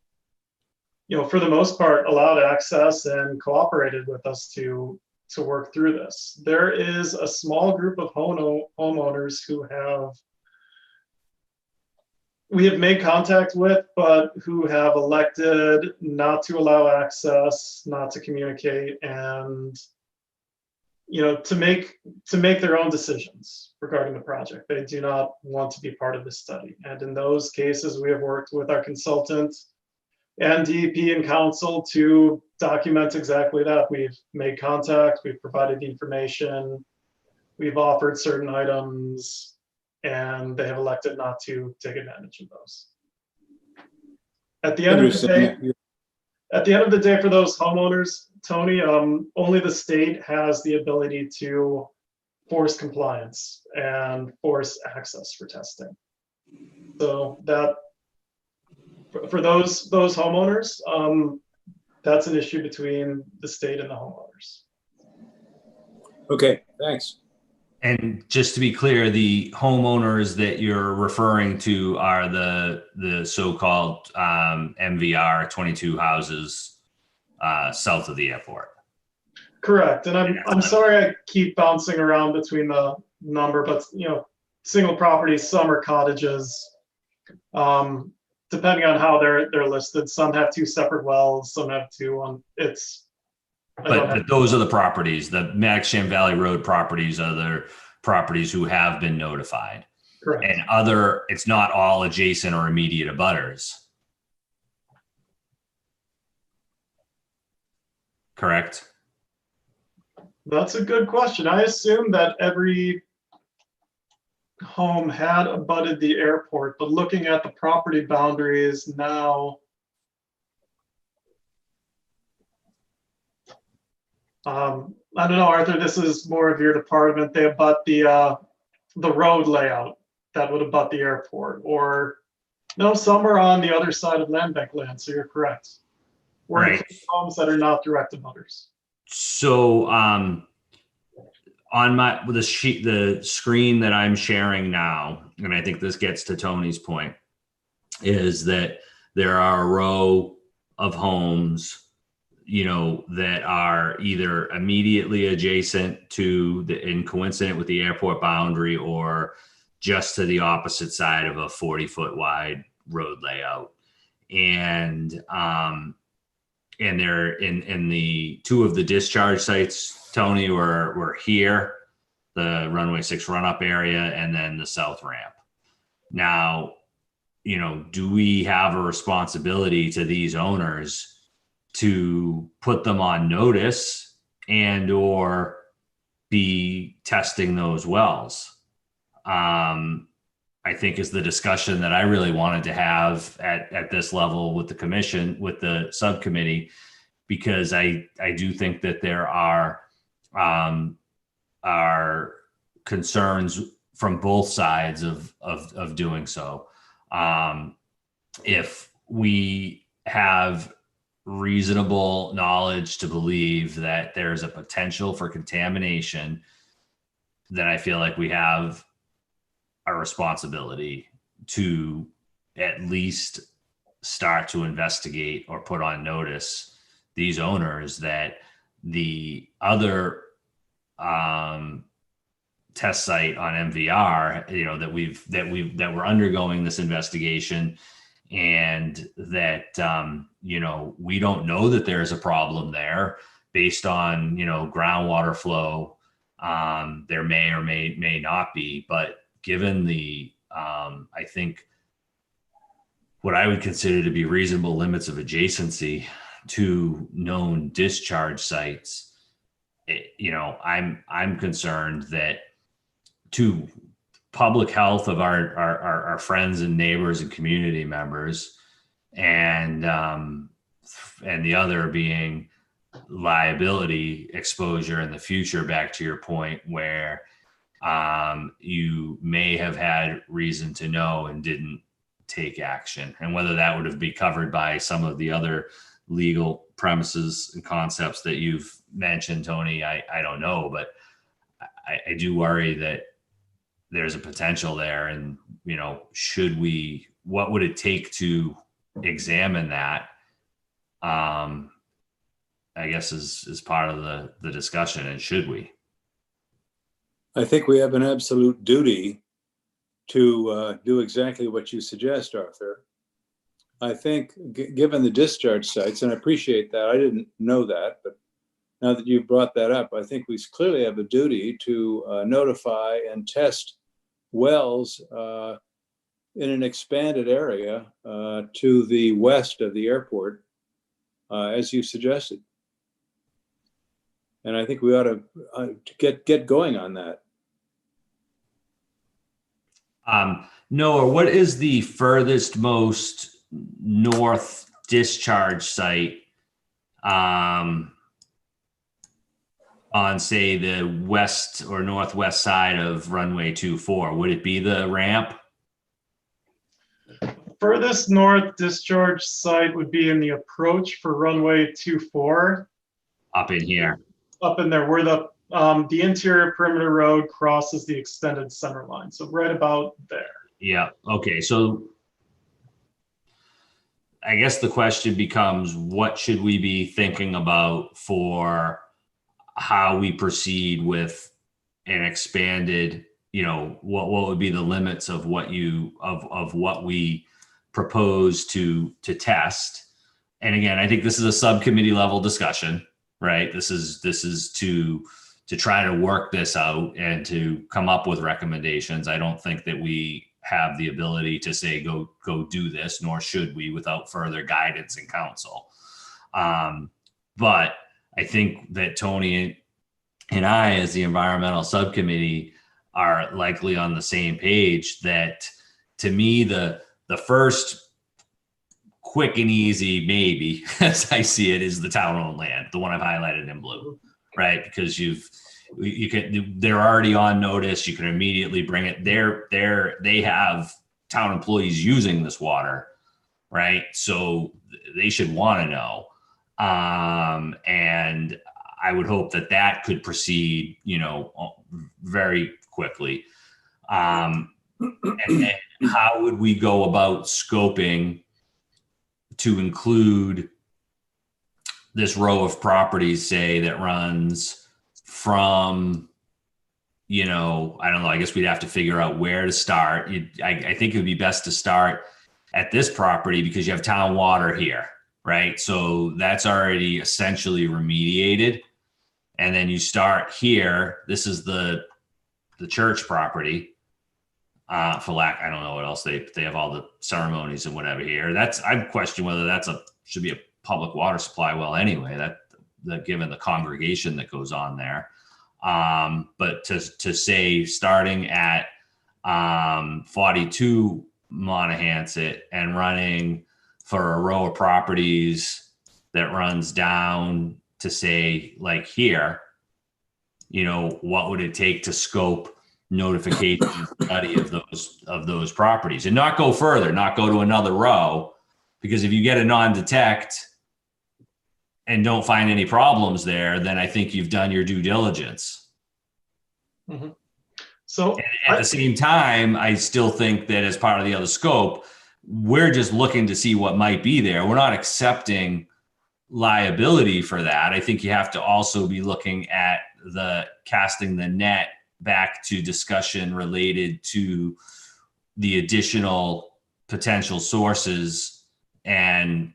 Speaker 2: for the most part, allowed access and cooperated with us to work through this. There is a small group of homeowners who we have made contact with, but who have elected not to allow access, not to communicate, and to make their own decisions regarding the project. They do not want to be part of this study. And in those cases, we have worked with our consultant and DEP and council to document exactly that. We've made contact, we've provided the information, we've offered certain items, and they have elected not to take advantage of those. At the end of the day, for those homeowners, Tony, only the state has the ability to force compliance and force access for testing. So that for those homeowners, that's an issue between the state and the homeowners.
Speaker 4: Okay, thanks.
Speaker 1: And just to be clear, the homeowners that you're referring to are the so-called MVR 22 houses south of the airport.
Speaker 2: Correct. And I'm sorry I keep bouncing around between the number, but single properties, some are cottages. Depending on how they're listed, some have 2 separate wells, some have 2.
Speaker 1: But those are the properties. The Maddox-Sham Valley Road properties are the properties who have been notified.
Speaker 2: Correct.
Speaker 1: And it's not all adjacent or immediate abutters. Correct?
Speaker 2: That's a good question. I assume that every home had abutted the airport, but looking at the property boundaries now, I don't know, Arthur, this is more of your department. They abut the road layout that would abut the airport, or no, some are on the other side of land bank land, so you're correct.
Speaker 1: Right.
Speaker 2: Homes that are not direct abutters.
Speaker 1: So on the screen that I'm sharing now, and I think this gets to Tony's point, is that there are a row of homes that are either immediately adjacent to and coincident with the airport boundary, or just to the opposite side of a 40-foot wide road layout. And they're in the 2 of the discharge sites, Tony, were here, the runway 6 run up area, and then the south ramp. Now, do we have a responsibility to these owners to put them on notice and or be testing those wells? I think is the discussion that I really wanted to have at this level with the commission, with the subcommittee, because I do think that there are concerns from both sides of doing so. If we have reasonable knowledge to believe that there's a potential for contamination, then I feel like we have a responsibility to at least start to investigate or put on notice these owners that the other test site on MVR, that we're undergoing this investigation, and that we don't know that there's a problem there based on groundwater flow. There may or may not be, but given the I think what I would consider to be reasonable limits of adjacency to known discharge sites, I'm concerned that to public health of our friends and neighbors and community members, and the other being liability exposure in the future, back to your point, where you may have had reason to know and didn't take action, and whether that would have been covered by some of the other legal premises and concepts that you've mentioned, Tony, I don't know, but I do worry that there's a potential there. And, what would it take to examine that? I guess is part of the discussion. And should we?
Speaker 4: I think we have an absolute duty to do exactly what you suggest, Arthur. I think given the discharge sites, and I appreciate that, I didn't know that, but now that you brought that up, I think we clearly have a duty to notify and test wells in an expanded area to the west of the airport, as you suggested. And I think we ought to get going on that.
Speaker 1: Noah, what is the furthest most north discharge site on, say, the west or northwest side of runway 24? Would it be the ramp?
Speaker 2: Furthest north discharge site would be in the approach for runway 24.
Speaker 1: Up in here.
Speaker 2: Up in there, where the interior perimeter road crosses the extended center line. So right about there.
Speaker 1: Yeah. Okay. So I guess the question becomes, what should we be thinking about for how we proceed with an expanded, what would be the limits of what what we propose to test? And again, I think this is a subcommittee level discussion, right? This is to try to work this out and to come up with recommendations. I don't think that we have the ability to say, go do this, nor should we without further guidance and counsel. But I think that Tony and I, as the environmental subcommittee, are likely on the same page that, to me, the first quick and easy, maybe, as I see it, is the town-owned land, the one I've highlighted in blue, right? Because they're already on notice. You can immediately bring it. They have town employees using this water, right? So they should want to know. And I would hope that could proceed, very quickly. And then how would we go about scoping to include this row of properties, say, that runs from, I don't know, I guess we'd have to figure out where to start. I think it would be best to start at this property because you have town water here, right? So that's already essentially remediated. And then you start here. This is the church property. for lack, I don't know what else they have all the ceremonies and whatever here. I question whether should be a public water supply well anyway, that given the congregation that goes on there. But to say starting at 42 Monahans and running for a row of properties that runs down to say like here, what would it take to scope notification study of those properties and not go further, not go to another row, because if you get a non-detect and don't find any problems there, then I think you've done your due diligence.
Speaker 2: Mm-hmm. So
Speaker 1: at the same time, I still think that as part of the other scope, we're just looking to see what might be there. We're not accepting liability for that. I think you have to also be looking at the casting the net back to discussion related to the additional potential sources and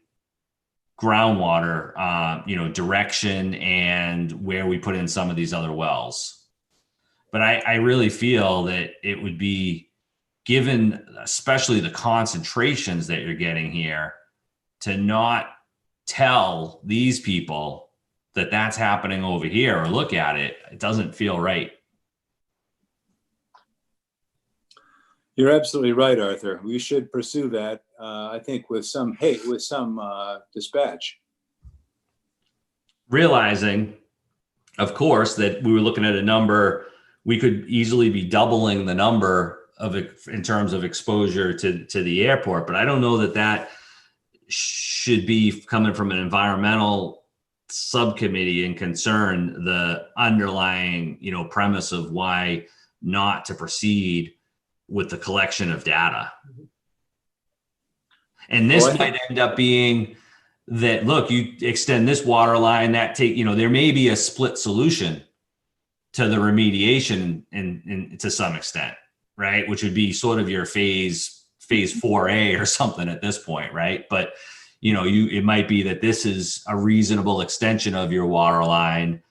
Speaker 1: groundwater, direction and where we put in some of these other wells. But I really feel that it would be, given especially the concentrations that you're getting here, to not tell these people that that's happening over here or look at it. It doesn't feel right.
Speaker 4: You're absolutely right, Arthur. We should pursue that, I think, with some dispatch.
Speaker 1: Realizing, of course, that we were looking at a number, we could easily be doubling the number of it in terms of exposure to the airport. But I don't know that should be coming from an environmental subcommittee and concern the underlying, premise of why not to proceed with the collection of data. And this might end up being that, look, you extend this water line, there may be a split solution to the remediation in to some extent, right? Which would be sort of your phase 4A or something at this point, right? But it might be that this is a reasonable extension of your water line,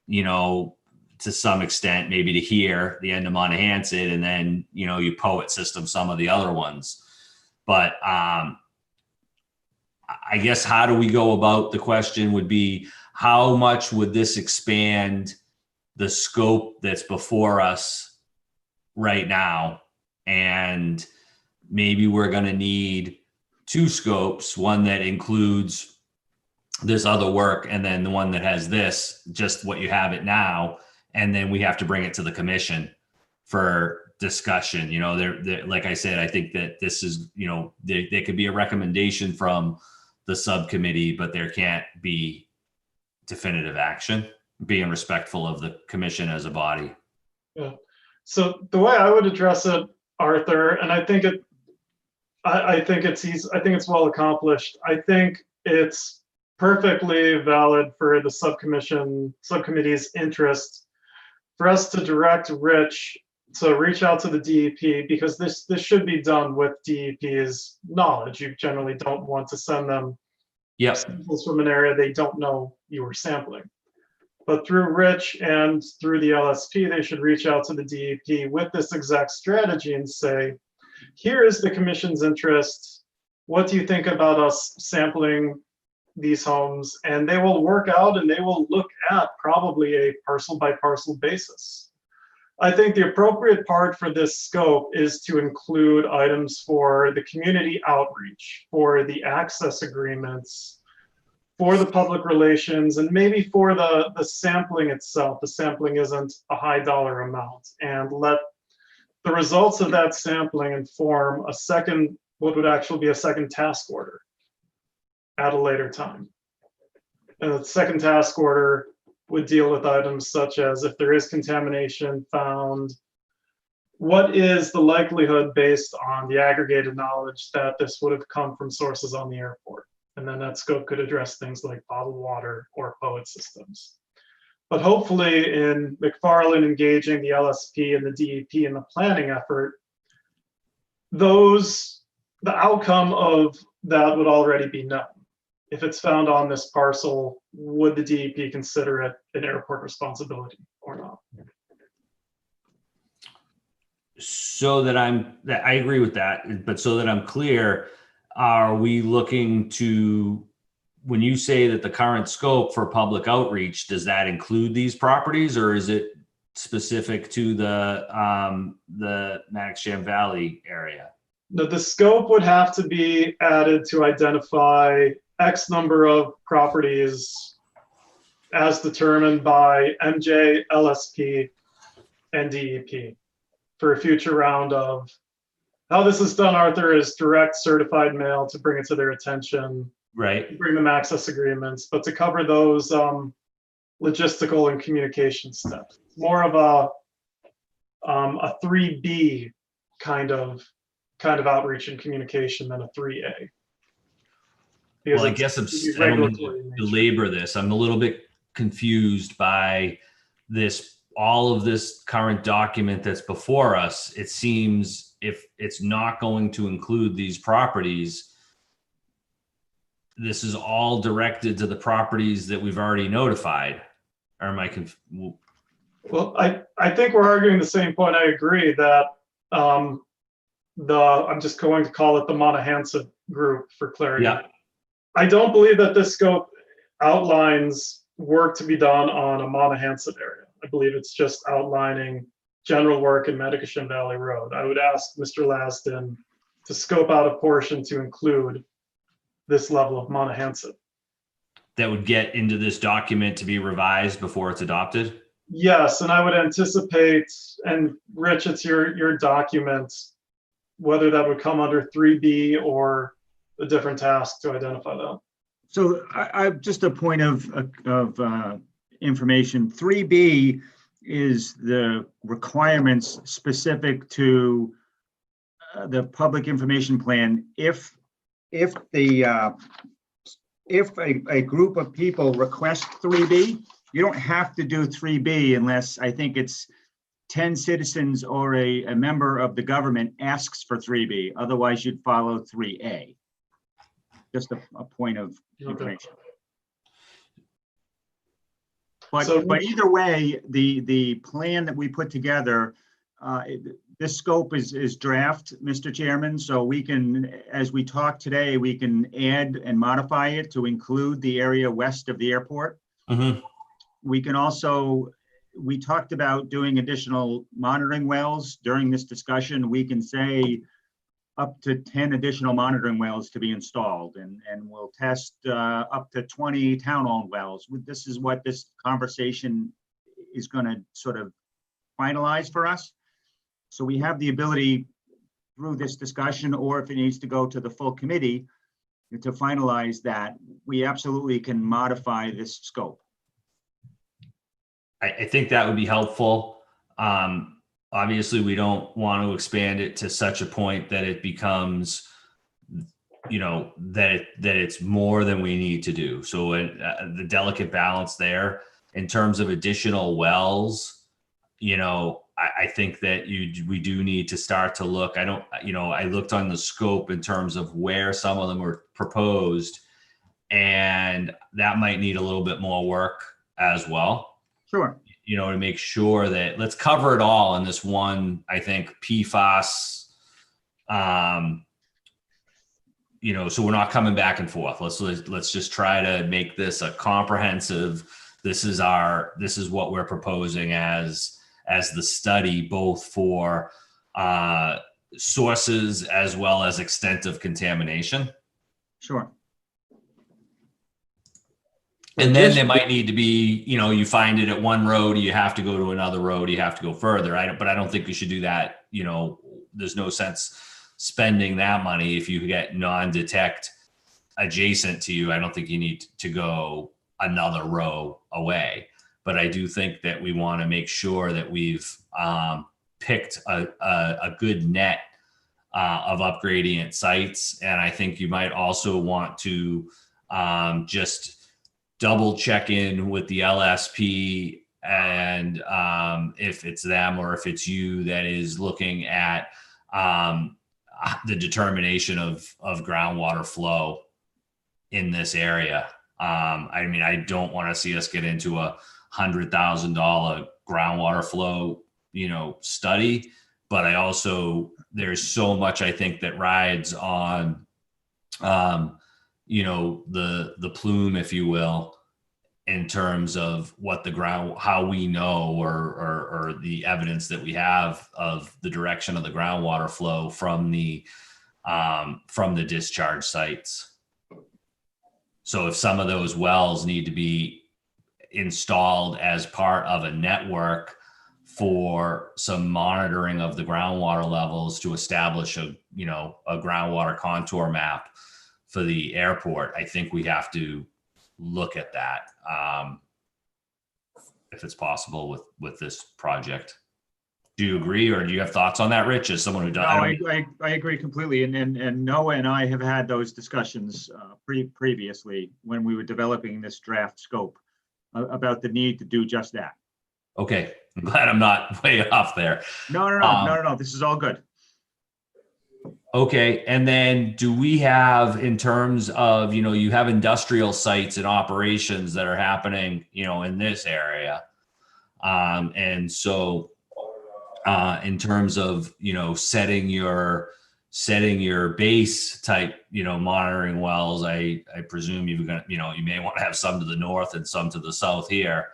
Speaker 1: to some extent, maybe to here, the end of Monahans, and then, you poet system some of the other ones. But I guess how do we go about the question would be, how much would this expand the scope that's before us right now? And maybe we're going to need two scopes, one that includes this other work, and then the one that has this, just what you have it now. And then we have to bring it to the commission for discussion. Like I said, I think that this is, there could be a recommendation from the subcommittee, but there can't be definitive action, being respectful of the commission as a body.
Speaker 2: Yeah. So the way I would address it, Arthur, and I think it's easy. I think it's well accomplished. I think it's perfectly valid for the subcommittee's interest for us to direct Rich to reach out to the DEP, because this should be done with DEP's knowledge. You generally don't want to send them samples from an area they don't know you were sampling. But through Rich and through the LSP, they should reach out to the DEP with this exact strategy and say, here is the commission's interest. What do you think about us sampling these homes? And they will work out and they will look at probably a parcel by parcel basis. I think the appropriate part for this scope is to include items for the community outreach, for the access agreements, for the public relations, and maybe for the sampling itself. The sampling isn't a high dollar amount, and let the results of that sampling inform what would actually be a second task order at a later time. And the second task order would deal with items such as, if there is contamination found, what is the likelihood based on the aggregated knowledge that this would have come from sources on the airport? And then that scope could address things like bottled water or poet systems. But hopefully in McFarland engaging the LSP and the DEP in the planning effort, the outcome of that would already be known. If it's found on this parcel, would the DEP consider it an airport responsibility or not?
Speaker 1: so that I agree with that, but so that I'm clear, are we looking to, when you say that the current scope for public outreach, does that include these properties, or is it specific to the Mattoxam Valley area?
Speaker 2: No, the scope would have to be added to identify X number of properties as determined by MJ, LSP, and DEP for a future round of, how this is done, Arthur, is direct certified mail to bring it to their attention,
Speaker 1: Right.
Speaker 2: bring them access agreements, but to cover those logistical and communication steps. More of a 3B kind of outreach and communication than a 3A.
Speaker 1: Well, I guess I don't mean to
Speaker 2: nature.
Speaker 1: belabor this. I'm a little bit confused by this, all of this current document that's before us. It seems if it's not going to include these properties, this is all directed to the properties that we've already notified. Or am I confused?
Speaker 2: Well, I think we're arguing the same point. I agree that I'm just going to call it the Monahansa group for clarity.
Speaker 1: Yeah.
Speaker 2: I don't believe that this scope outlines work to be done on a Monahansa area. I believe it's just outlining general work in Mattoxam Valley Road. I would ask Mr. Lasden to scope out a portion to include this level of Monahansa.
Speaker 1: That would get into this document to be revised before it's adopted?
Speaker 2: Yes, and I would anticipate, and Rich, it's your document, whether that would come under 3B or a different task to identify that.
Speaker 3: So I just a point of information. 3B is the requirements specific to the public information plan. If a group of people request 3B, you don't have to do 3B unless I think it's 10 citizens or a member of the government asks for 3B. Otherwise, you'd follow 3A. Just a point of information.
Speaker 2: So-
Speaker 3: But either way, the plan that we put together, this scope is draft, Mr. Chairman. So we can, as we talk today, we can add and modify it to include the area west of the airport.
Speaker 1: Mm-hmm.
Speaker 3: We can also, we talked about doing additional monitoring wells during this discussion. We can say up to 10 additional monitoring wells to be installed, and we'll test up to 20 town-owned wells. This is what this conversation is going to sort of finalize for us. So we have the ability through this discussion, or if it needs to go to the full committee to finalize that, we absolutely can modify this scope.
Speaker 1: I think that would be helpful. Obviously, we don't want to expand it to such a point that it becomes, that it's more than we need to do. So the delicate balance there in terms of additional wells, I think that we do need to start to look. I looked on the scope in terms of where some of them were proposed, and that might need a little bit more work as well.
Speaker 3: Sure.
Speaker 1: To make sure that let's cover it all in this one, I think PFAS, so we're not coming back and forth. Let's just try to make this a comprehensive, this is what we're proposing as the study, both for sources as well as extent of contamination.
Speaker 3: Sure.
Speaker 1: And then there might need to be, you find it at one road, you have to go to another road, you have to go further. But I don't think we should do that. There's no sense spending that money if you get non-detect adjacent to you. I don't think you need to go another row away. But I do think that we want to make sure that we've picked a good net of upgradient sites. And I think you might also want to just double check in with the LSP, and if it's them or if it's you that is looking at the determination of groundwater flow in this area. I don't want to see us get into a $100,000 groundwater flow, study, but I also, there's so much I think that rides on, you know, the plume, if you will, in terms of what the ground, how we know, or the evidence that we have of the direction of the groundwater flow from the discharge sites. So if some of those wells need to be installed as part of a network for some monitoring of the groundwater levels to establish a groundwater contour map for the airport, I think we have to look at that, if it's possible with this project. Do you agree, or do you have thoughts on that, Rich, as someone who does?
Speaker 3: No, I agree completely. And Noah and I have had those discussions previously when we were developing this draft scope about the need to do just that.
Speaker 1: Okay, I'm glad I'm not way off there.
Speaker 3: No. This is all good.
Speaker 1: Okay, and then do we have, in terms of, you know, you have industrial sites and operations that are happening, you know, in this area. And so in terms of, you know, setting your base type, you know, monitoring wells, I presume you've got, you know, you may want to have some to the north and some to the south here.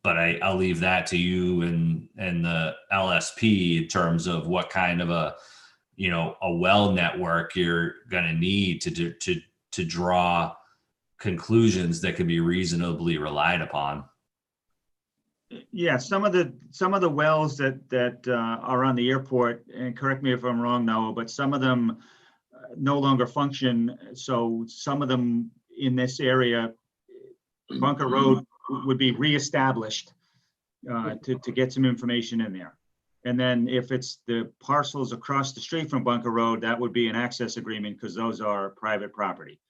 Speaker 1: But I'll leave that to you and the LSP in terms of what kind of a well network you're going to need to draw conclusions that can be reasonably relied upon.
Speaker 3: Yeah, some of the wells that are on the airport, and correct me if I'm wrong, Noah, but some of them no longer function. So some of them in this area, Bunker Road would be reestablished to get some information in there. And then if it's the parcels across the street from Bunker Road, that would be an access agreement because those are private property.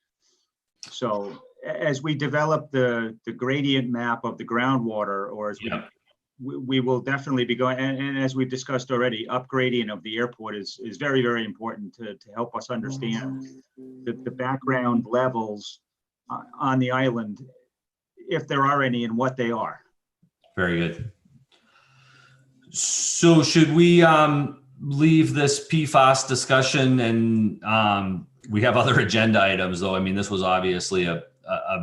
Speaker 3: So as we develop the gradient map of the groundwater, or as we will definitely be going, and as we've discussed already, upgrading of the airport is very, very important to help us understand the background levels on the island, if there are any, and what they are. Very
Speaker 1: good. So should we leave this PFAS discussion, and we have other agenda items, though? I mean, this was obviously a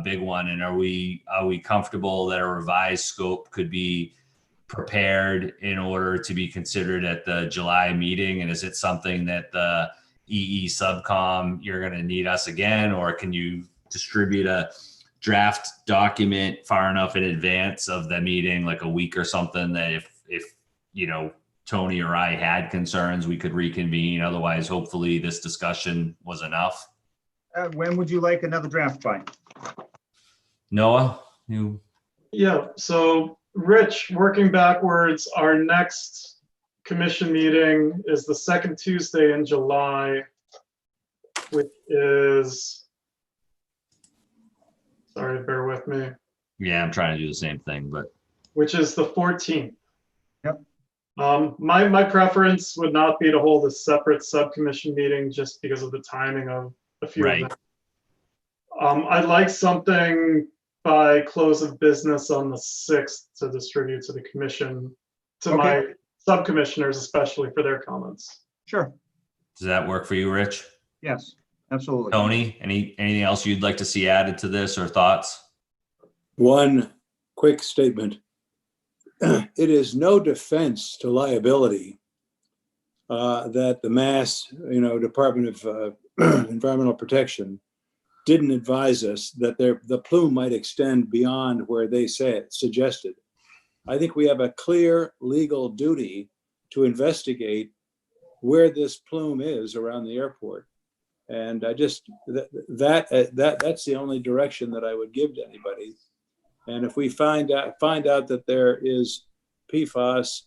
Speaker 1: big one. And are we comfortable that a revised scope could be prepared in order to be considered at the July meeting? And is it something that the EE subcom, you're going to need us again, or can you distribute a draft document far enough in advance of the meeting, like a week or something, that if you know, Tony or I had concerns, we could reconvene? Otherwise, hopefully this discussion was enough.
Speaker 3: When would you like another draft by?
Speaker 1: Noah, you?
Speaker 2: Yeah, so Rich, working backwards, our next commission meeting is the second Tuesday in July, which is, sorry, bear with me.
Speaker 1: Yeah, I'm trying to do the same thing, but.
Speaker 2: Which is the 14th.
Speaker 3: Yep.
Speaker 2: My preference would not be to hold a separate subcommission meeting just because of the timing of a few of them. I'd like something by close of business on the 6th to distribute to the commission, to my sub-commissioners, especially for their comments.
Speaker 3: Sure.
Speaker 1: Does that work for you, Rich?
Speaker 3: Yes, absolutely.
Speaker 1: Tony, anything else you'd like to see added to this, or thoughts?
Speaker 4: One quick statement. It is no defense to liability that the Mass, Department of Environmental Protection didn't advise us that the plume might extend beyond where they suggested. I think we have a clear legal duty to investigate where this plume is around the airport. And I just, that's the only direction that I would give to anybody. And if we find out that there is PFAS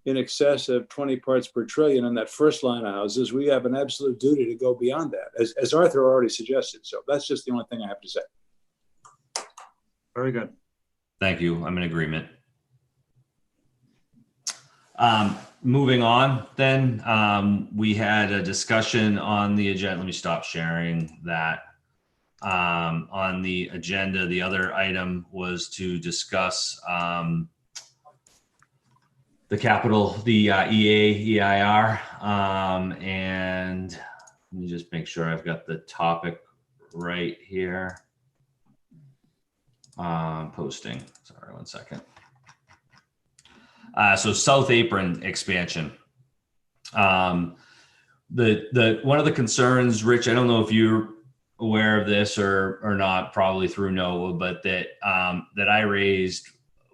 Speaker 4: in excess of 20 parts per trillion in that first line of houses, we have an absolute duty to go beyond that, as Arthur already suggested. So that's just the only thing I have to say.
Speaker 3: Very good.
Speaker 1: Thank you. I'm in agreement. Moving on then, we had a discussion on the agenda. Let me stop sharing that. On the agenda, the other item was to discuss the capital, the EIR. And let me just make sure I've got the topic right here. Posting. Sorry, one second. So South Apron expansion. The one of the concerns, Rich, I don't know if you're aware of this or not, probably through Noah, but that I raised.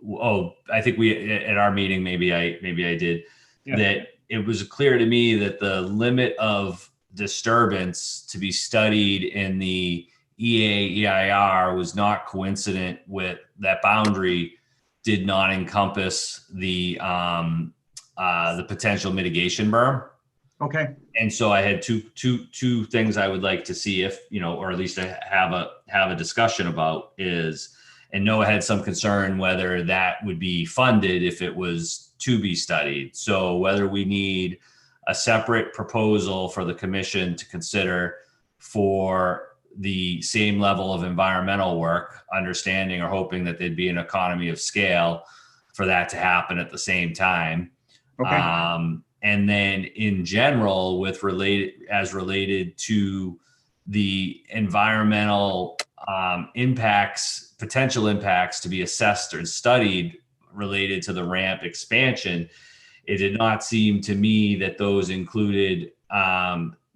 Speaker 1: Oh, I think we at our meeting, maybe I did. Yeah. That it was clear to me that the limit of disturbance to be studied in the EIR was not coincident with that boundary did not encompass the potential mitigation berm.
Speaker 3: Okay.
Speaker 1: And so I had two things I would like to see if, or at least have a discussion about is, and Noah had some concern whether that would be funded if it was to be studied. So whether we need a separate proposal for the commission to consider for the same level of environmental work, understanding or hoping that there'd be an economy of scale for that to happen at the same time. Okay. And then in general, related to the environmental potential impacts to be assessed or studied related to the ramp expansion, it did not seem to me that those included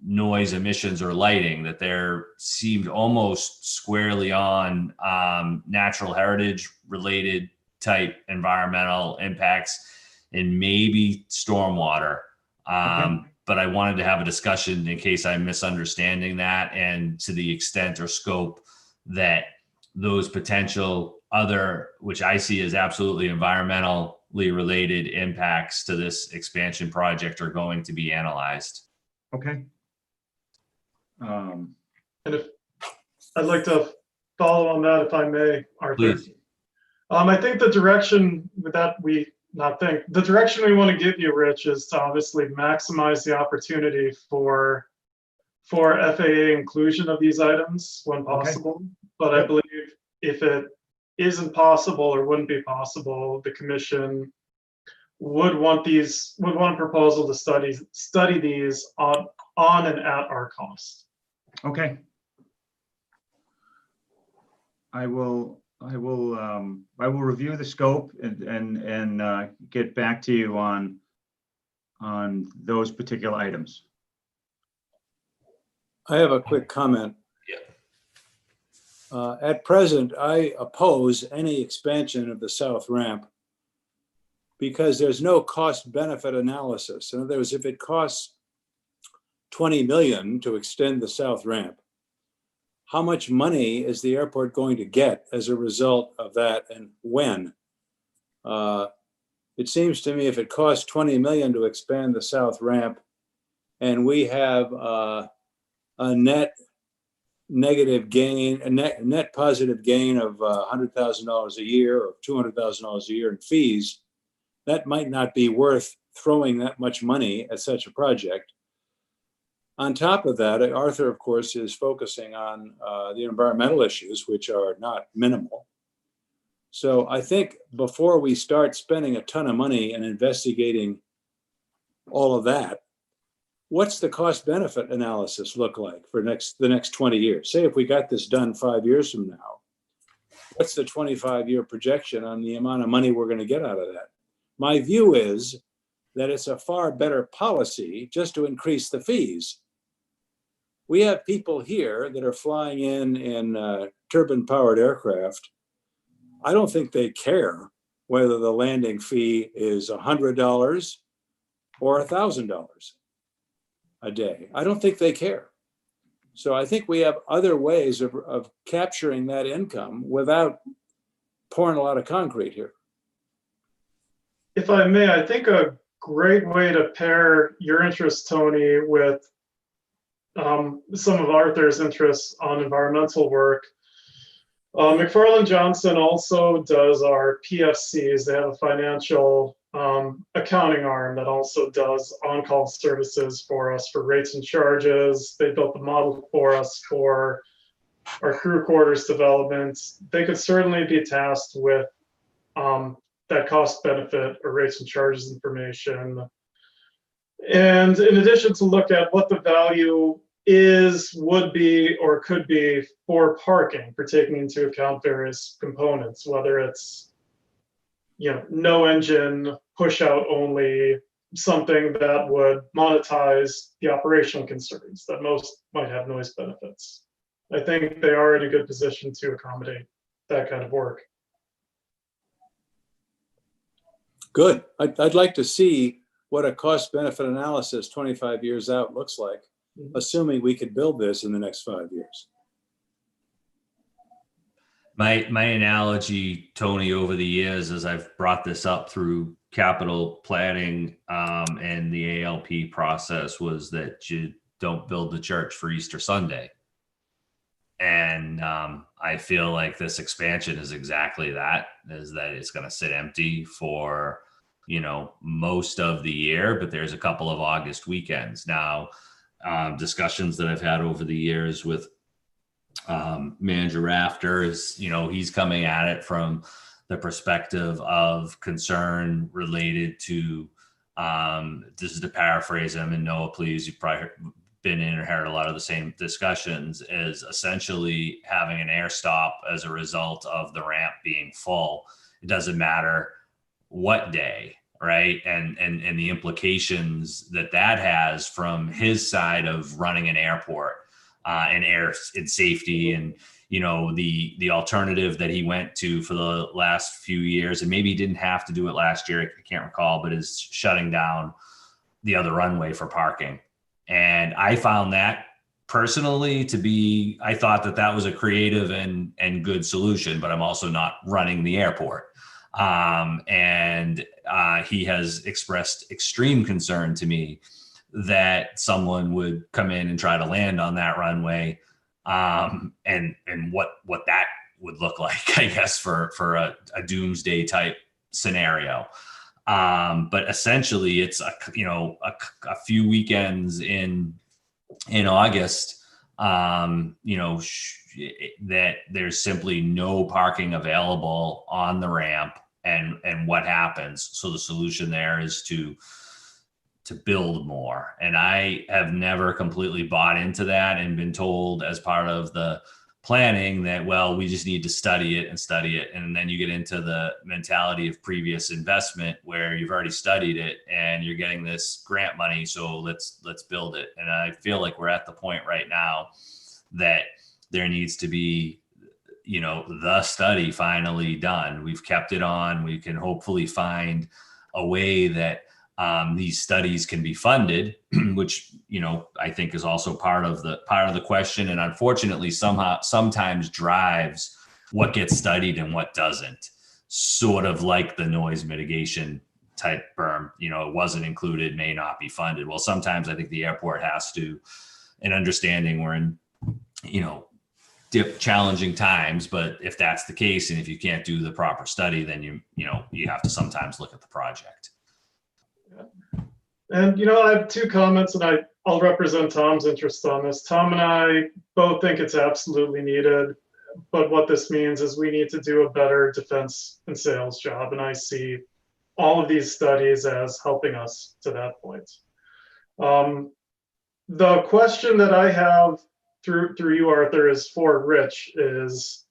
Speaker 1: noise emissions or lighting, that there seemed almost squarely on natural heritage related type environmental impacts and maybe stormwater. Okay. But I wanted to have a discussion in case I'm misunderstanding that, and to the extent or scope that those potential other, which I see as absolutely environmentally related impacts to this expansion project, are going to be analyzed.
Speaker 3: Okay.
Speaker 2: And if I'd like to follow on that, if I may, Arthur.
Speaker 1: Please.
Speaker 2: I think the direction the direction we want to give you, Rich, is to obviously maximize the opportunity for FAA inclusion of these items when possible. Okay. But I believe if it isn't possible or wouldn't be possible, the commission would want a proposal to study these on and at our cost.
Speaker 3: Okay. I will review the scope and get back to you on those particular items.
Speaker 4: I have a quick comment. Yeah. At present, I oppose any expansion of the South Ramp because there's no cost-benefit analysis. In other words, if it costs $20 million to extend the South Ramp, how much money is the airport going to get as a result of that, and when? It seems to me if it costs $20 million to expand the South Ramp and we have a net negative gain, a net positive gain of $100,000 a year or $200,000 a year in fees, that might not be worth throwing that much money at such a project. On top of that, Arthur, of course, is focusing on the environmental issues, which are not minimal. So I think before we start spending a ton of money and investigating all of that, what's the cost-benefit analysis look like for the next 20 years? Say if we got this done 5 years from now, what's the 25-year projection on the amount of money we're going to get out of that? My view is that it's a far better policy just to increase the fees. We have people here that are flying in turbine-powered aircraft. I don't think they care whether the landing fee is $100 or $1,000 a day. I don't think they care. So I think we have other ways of capturing that income without pouring a lot of concrete here.
Speaker 2: If I may, I think a great way to pair your interest, Tony, with some of Arthur's interests on environmental work. McFarland Johnson also does our PFCs. They have a financial accounting arm that also does on-call services for us for rates and charges. They built the model for us for our crew quarters development. They could certainly be tasked with that cost benefit or rates and charges information. And in addition, to look at what the value is, would be, or could be for parking, for taking into account various components, whether it's, no engine, push out only, something that would monetize the operational concerns that most might have noise benefits. I think they are in a good position to accommodate that kind of work.
Speaker 4: Good. I'd like to see what a cost benefit analysis 25 years out looks like, assuming we could build this in the next 5 years.
Speaker 1: My analogy, Tony, over the years, as I've brought this up through capital planning and the ALP process, was that you don't build the church for Easter Sunday. And I feel like this expansion is exactly that, is that it's going to sit empty for, most of the year, but there's a couple of August weekends. Now, discussions that I've had over the years with Manager Rafter is, he's coming at it from the perspective of concern related to, this is to paraphrase him, and Noah, please, you've probably been in or heard a lot of the same discussions, is essentially having an air stop as a result of the ramp being full. It doesn't matter what day, right? And the implications that has from his side of running an airport and air and safety, and the alternative that he went to for the last few years, and maybe he didn't have to do it last year, I can't recall, but is shutting down the other runway for parking. And I found that personally to be, I thought that was a creative and good solution, but I'm also not running the airport. And he has expressed extreme concern to me that someone would come in and try to land on that runway, and what that would look like, I guess, for a doomsday type scenario. But essentially, it's a few weekends in August, that there's simply no parking available on the ramp, and what happens. So the solution there is to build more. And I have never completely bought into that, and been told as part of the planning that, well, we just need to study it. And then you get into the mentality of previous investment where you've already studied it and you're getting this grant money. So let's build it. And I feel like we're at the point right now that there needs to be, the study finally done. We've kept it on. We can hopefully find a way that these studies can be funded, which, I think is also part of the question. And unfortunately, sometimes drives what gets studied and what doesn't, sort of like the noise mitigation type berm, it wasn't included, may not be funded. Well, sometimes I think the airport has to, and understanding we're in, challenging times, but if that's the case, and if you can't do the proper study, then you have to sometimes look at the project.
Speaker 2: And, I have two comments, and I'll represent Tom's interest on this. Tom and I both think it's absolutely needed, but what this means is we need to do a better defense and sales job. And I see all of these studies as helping us to that point. The question that I have through you, Arthur, is for Rich, is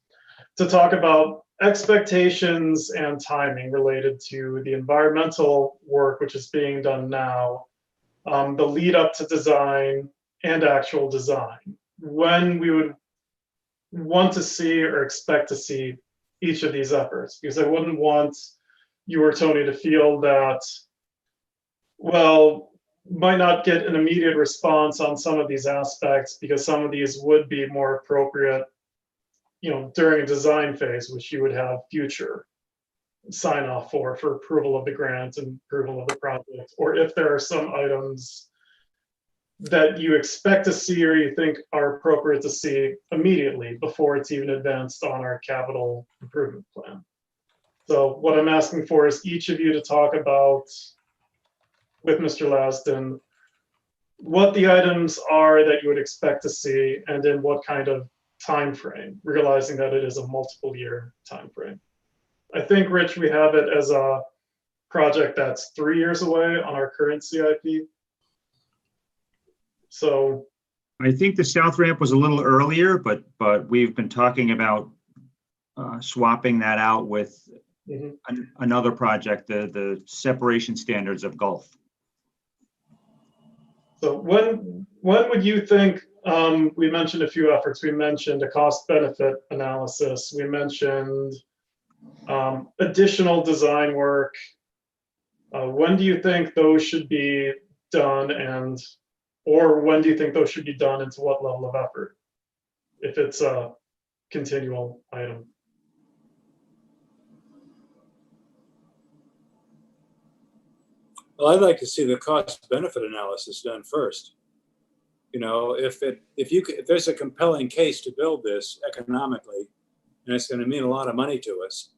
Speaker 2: to talk about expectations and timing related to the environmental work which is being done now, the lead up to design and actual design, when we would want to see or expect to see each of these efforts. Because I wouldn't want you or Tony to feel that, well, might not get an immediate response on some of these aspects, because some of these would be more appropriate during a design phase, which you would have future sign off for approval of the grant and approval of the project. Or if there are some items that you expect to see or you think are appropriate to see immediately before it's even advanced on our capital improvement plan. So what I'm asking for is each of you to talk about with Mr. Lasden what the items are that you would expect to see, and in what kind of time frame, realizing that it is a multiple year time frame. I think, Rich, we have it as a project that's 3 years away on our current CIP. So
Speaker 3: I think the south ramp was a little earlier, but we've been talking about swapping that out with
Speaker 2: mhm.
Speaker 3: another project, the separation standards of Gulf.
Speaker 2: So when would you think, we mentioned a few efforts. We mentioned a cost benefit analysis. We mentioned additional design work. When do you think those should be done, or when do you think those should be done, and to what level of effort, if it's a continual item?
Speaker 4: Well, I'd like to see the cost benefit analysis done first. You know, if there's a compelling case to build this economically, and it's going to mean a lot of money to us,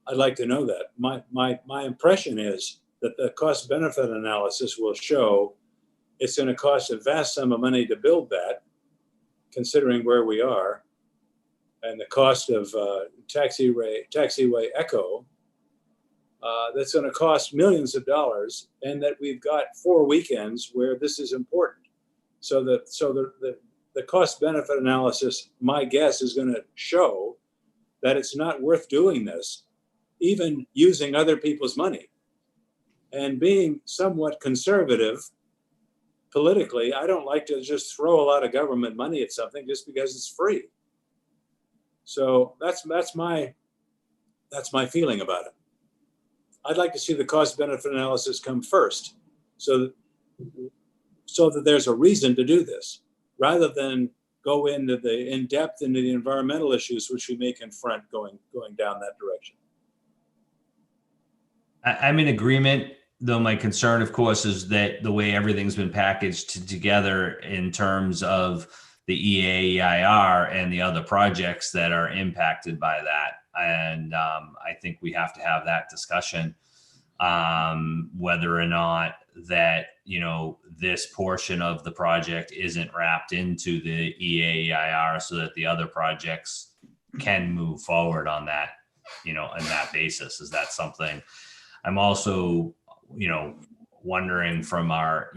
Speaker 4: I'd like to know that. My impression is that the cost benefit analysis will show it's going to cost a vast sum of money to build that, considering where we are, and the cost of taxiway Echo. That's going to cost millions of dollars, and that we've got 4 weekends where this is important. So the cost benefit analysis, my guess, is going to show that it's not worth doing this, even using other people's money. And being somewhat conservative politically, I don't like to just throw a lot of government money at something just because it's free. So that's my feeling about it. I'd like to see the cost benefit analysis come first, so that there's a reason to do this, rather than go into the in-depth into the environmental issues which we may confront going down that direction.
Speaker 1: I'm in agreement, though my concern, of course, is that the way everything's been packaged together in terms of the EAEIR and the other projects that are impacted by that. And I think we have to have that discussion, whether or not that, this portion of the project isn't wrapped into the EAEIR so that the other projects can move forward on that, on that basis. Is that something? I'm also, wondering from our,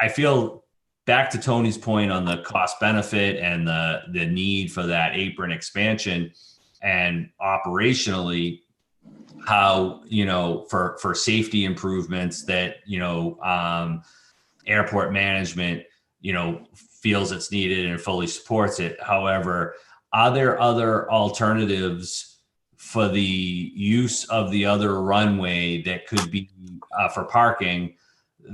Speaker 1: I feel, back to Tony's point on the cost benefit and the need for that apron expansion, and operationally how, for safety improvements that, airport management, feels it's needed and fully supports it. However, are there other alternatives for the use of the other runway that could be for parking,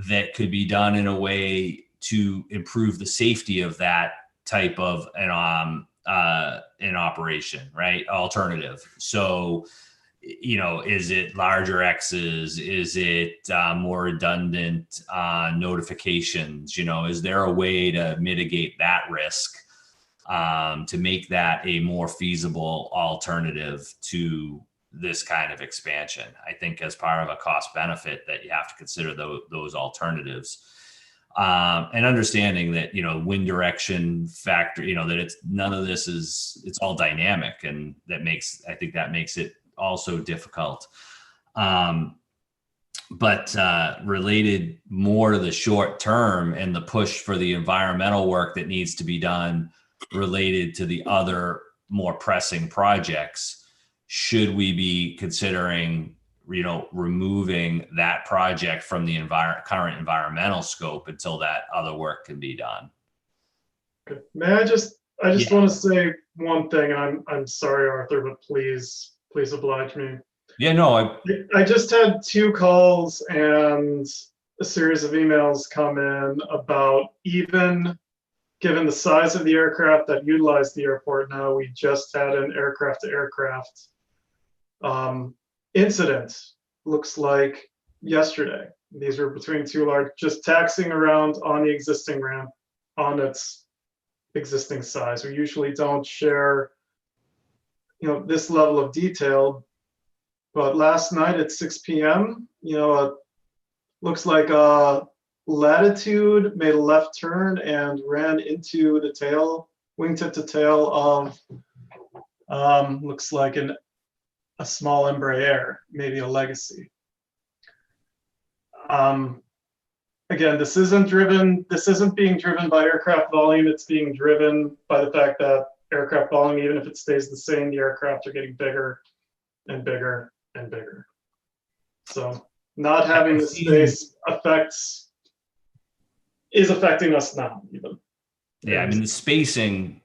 Speaker 1: that could be done in a way to improve the safety of that type of an operation, right? Alternative. So, is it larger X's? Is it more redundant notifications? Is there a way to mitigate that risk, to make that a more feasible alternative to this kind of expansion? I think as part of a cost benefit that you have to consider those alternatives. And understanding that, wind direction factor, that it's none of this it's all dynamic, and I think that makes it also difficult. But related more to the short term and the push for the environmental work that needs to be done related to the other more pressing projects, should we be considering removing that project from the current environmental scope until that other work can be done?
Speaker 2: Okay. May I just want to say one thing. I'm sorry, Arthur, but please oblige me.
Speaker 1: Yeah, no,
Speaker 2: I just had 2 calls and a series of emails come in about, even given the size of the aircraft that utilize the airport now, we just had an aircraft to aircraft incident, looks like yesterday. These were between 2 large, just taxiing around on the existing ramp on its existing size. We usually don't share, this level of detail, but last night at 6 p.m., looks like Latitude made a left turn and ran into the tail, wingtip to tail of Looks like a small Embraer, maybe a Legacy. Again, this isn't being driven by aircraft volume. It's being driven by the fact that aircraft volume, even if it stays the same, the aircraft are getting bigger and bigger and bigger. So not having the space is affecting us now even.
Speaker 1: Yeah, I mean, the spacing,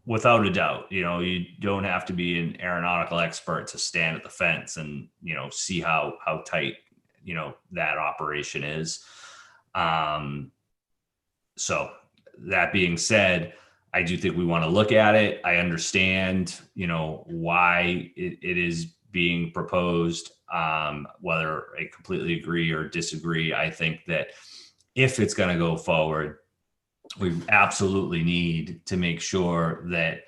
Speaker 1: without a doubt, you don't have to be an aeronautical expert to stand at the fence and, see how tight, that operation is. So that being said, I do think we want to look at it. I understand, why it is being proposed, whether I completely agree or disagree. I think that if it's going to go forward, we absolutely need to make sure that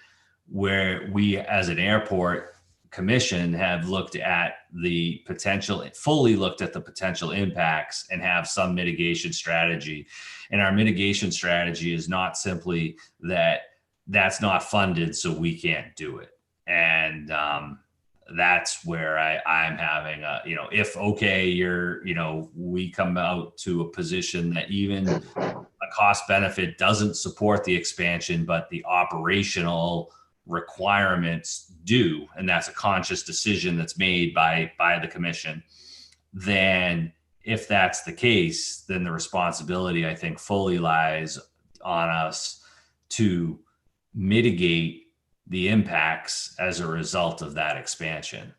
Speaker 1: where we as an airport commission have looked at the potential, fully looked at the potential impacts and have some mitigation strategy. And our mitigation strategy is not simply that that's not funded, so we can't do it. And that's where I'm having if, okay, we come out to a position that even a cost benefit doesn't support the expansion, but the operational requirements do, and that's a conscious decision that's made by the commission, then if that's the case, then the responsibility, I think, fully lies on us to mitigate the impacts as a result of that expansion.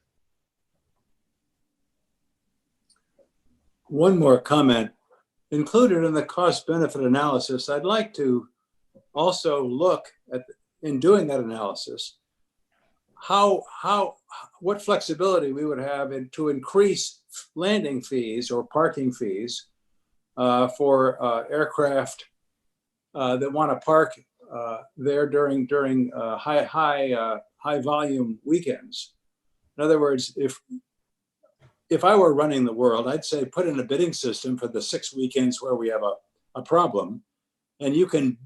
Speaker 4: One more comment. Included in the cost benefit analysis, I'd like to also look at, in doing that analysis, what flexibility we would have to increase landing fees or parking fees for aircraft that want to park there during high volume weekends. In other words, if I were running the world, I'd say put in a bidding system for the 6 weekends where we have a problem, and you can,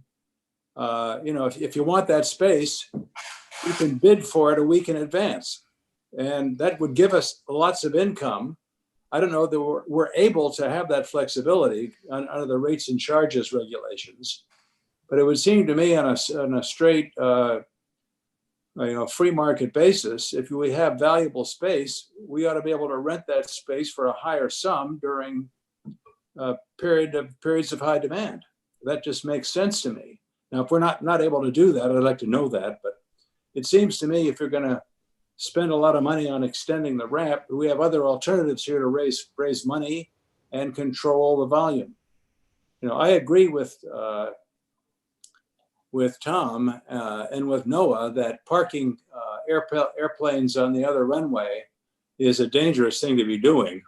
Speaker 4: if you want that space, you can bid for it a week in advance, and that would give us lots of income. I don't know that we're able to have that flexibility under the rates and charges regulations, but it would seem to me on a straight, free market basis, if we have valuable space, we ought to be able to rent that space for a higher sum during periods of high demand. That just makes sense to me. Now, if we're not able to do that, I'd like to know that, but it seems to me if you're going to spend a lot of money on extending the ramp, we have other alternatives here to raise money and control the volume. I agree with Tom and with Noah that parking airplanes on the other runway is a dangerous thing to be doing.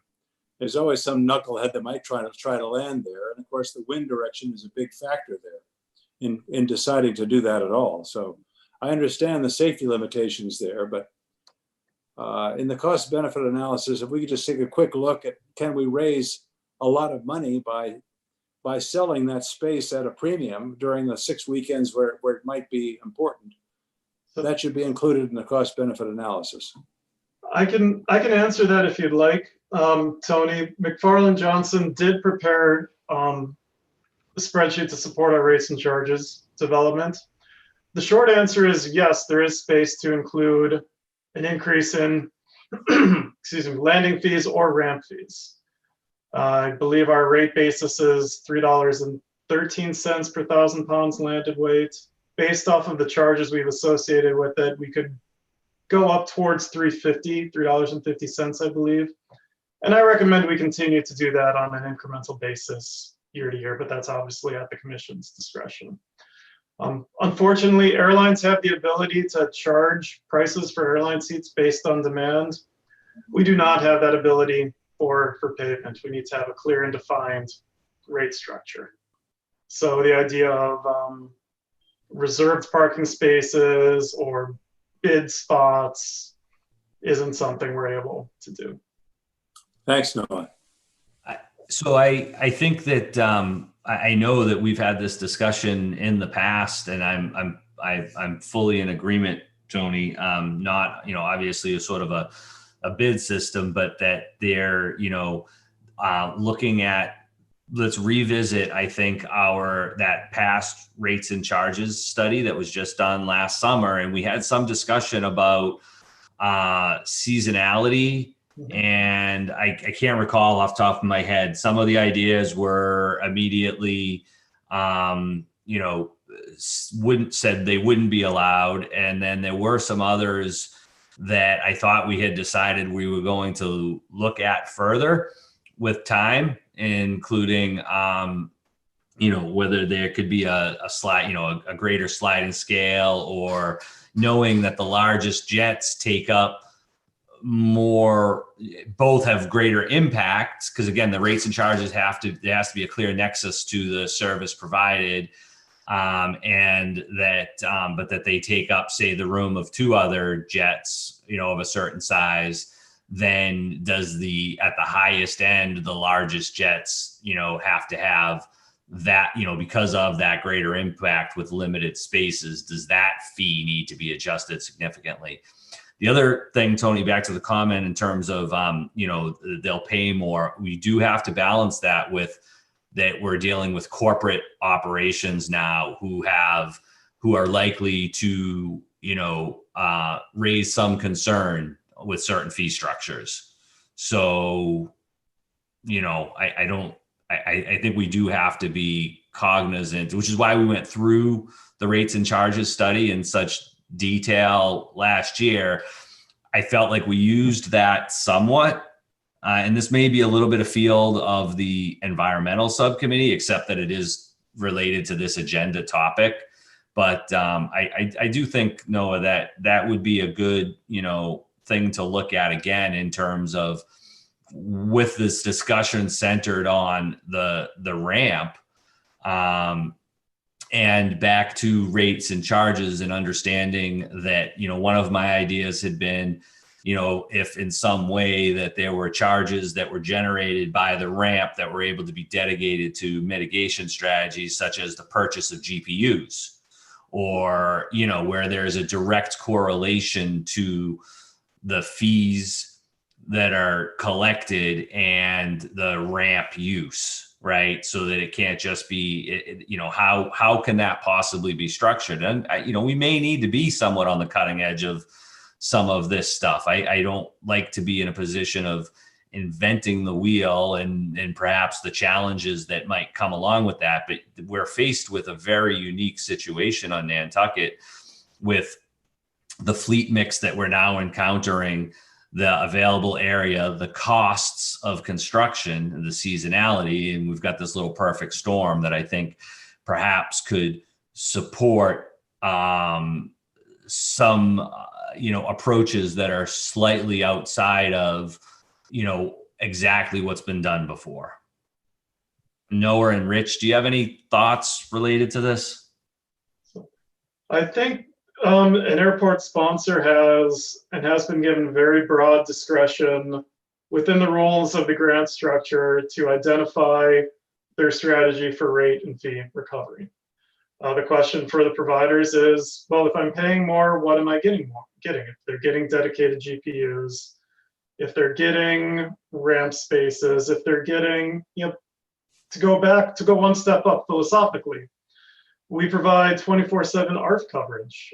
Speaker 4: There's always some knucklehead that might try to land there, and of course the wind direction is a big factor there in deciding to do that at all. So I understand the safety limitations there, but in the cost benefit analysis, if we could just take a quick look at, can we raise a lot of money by selling that space at a premium during the 6 weekends where it might be important? So that should be included in the cost benefit analysis.
Speaker 2: I can answer that if you'd like, Tony. McFarland Johnson did prepare a spreadsheet to support our rates and charges development. The short answer is yes, there is space to include an increase in landing fees or ramp fees. I believe our rate basis is $3.13 per 1,000 pounds landed weight. Based off of the charges we've associated with it, we could go up towards $3.50, I believe. And I recommend we continue to do that on an incremental basis year to year, but that's obviously at the commission's discretion. Unfortunately, airlines have the ability to charge prices for airline seats based on demand. We do not have that ability for pavement. We need to have a clear and defined rate structure. So the idea of reserved parking spaces or bid spots isn't something we're able to do.
Speaker 4: Thanks, Noah.
Speaker 1: So I think that I know that we've had this discussion in the past, and I'm fully in agreement Tony, not, obviously a sort of a bid system, but that they're, looking at, let's revisit, I think, that past rates and charges study that was just done last summer. And we had some discussion about seasonality. And I can't recall off the top of my head. Some of the ideas were immediately, said they wouldn't be allowed. And then there were some others that I thought we had decided we were going to look at further with time, including, whether there could be a slide, a greater sliding scale, or knowing that the largest jets take up more, both have greater impacts, because again, the rates and charges there has to be a clear nexus to the service provided, and that, but that they take up, say, the room of two other jets, of a certain size. Then does at the highest end, the largest jets, have to have that, because of that greater impact with limited spaces, does that fee need to be adjusted significantly? The other thing, Tony, back to the comment in terms of, they'll pay more. We do have to balance that with that we're dealing with corporate operations now who are likely to, raise some concern with certain fee structures. So, I think we do have to be cognizant, which is why we went through the rates and charges study in such detail last year. I felt like we used that somewhat, and this may be a little bit of field of the environmental subcommittee, except that it is related to this agenda topic. But I do think, Noah, that would be a good, thing to look at again in terms of, with this discussion centered on the ramp, and back to rates and charges, and understanding that, one of my ideas had been, if in some way that there were charges that were generated by the ramp that were able to be dedicated to mitigation strategies, such as the purchase of GPUs, or, where there's a direct correlation to the fees that are collected and the ramp use, right? So that it can't just be, how can that possibly be structured? And, we may need to be somewhat on the cutting edge of some of this stuff. I don't like to be in a position of inventing the wheel and perhaps the challenges that might come along with that. But we're faced with a very unique situation on Nantucket with the fleet mix that we're now encountering, the available area, the costs of construction, the seasonality, and we've got this little perfect storm that I think perhaps could support some approaches that are slightly outside of exactly what's been done before. Noah and Rich, do you have any thoughts related to this?
Speaker 2: I think an airport sponsor has been given very broad discretion within the rules of the grant structure to identify their strategy for rate and fee recovery. The question for the providers is, well, if I'm paying more, what am I getting? If they're getting dedicated GPUs, if they're getting ramp spaces, if they're getting, to go one step up philosophically, we provide 24/7 ARF coverage.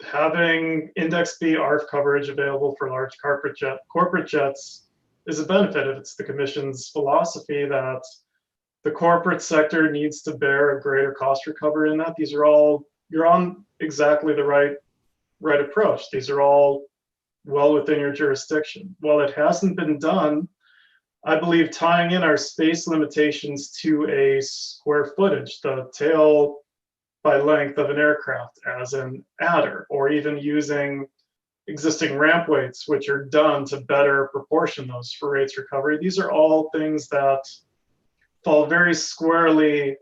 Speaker 2: Having Index B ARF coverage available for large corporate jets is a benefit if it's the Commission's philosophy that the corporate sector needs to bear a greater cost recovery in that. You're on exactly the right approach. These are all well within your jurisdiction. While it hasn't been done, I believe tying in our space limitations to a square footage, the tail by length of an aircraft as an adder, or even using existing ramp weights, which are done to better proportion those for rates recovery. These are all things that fall very squarely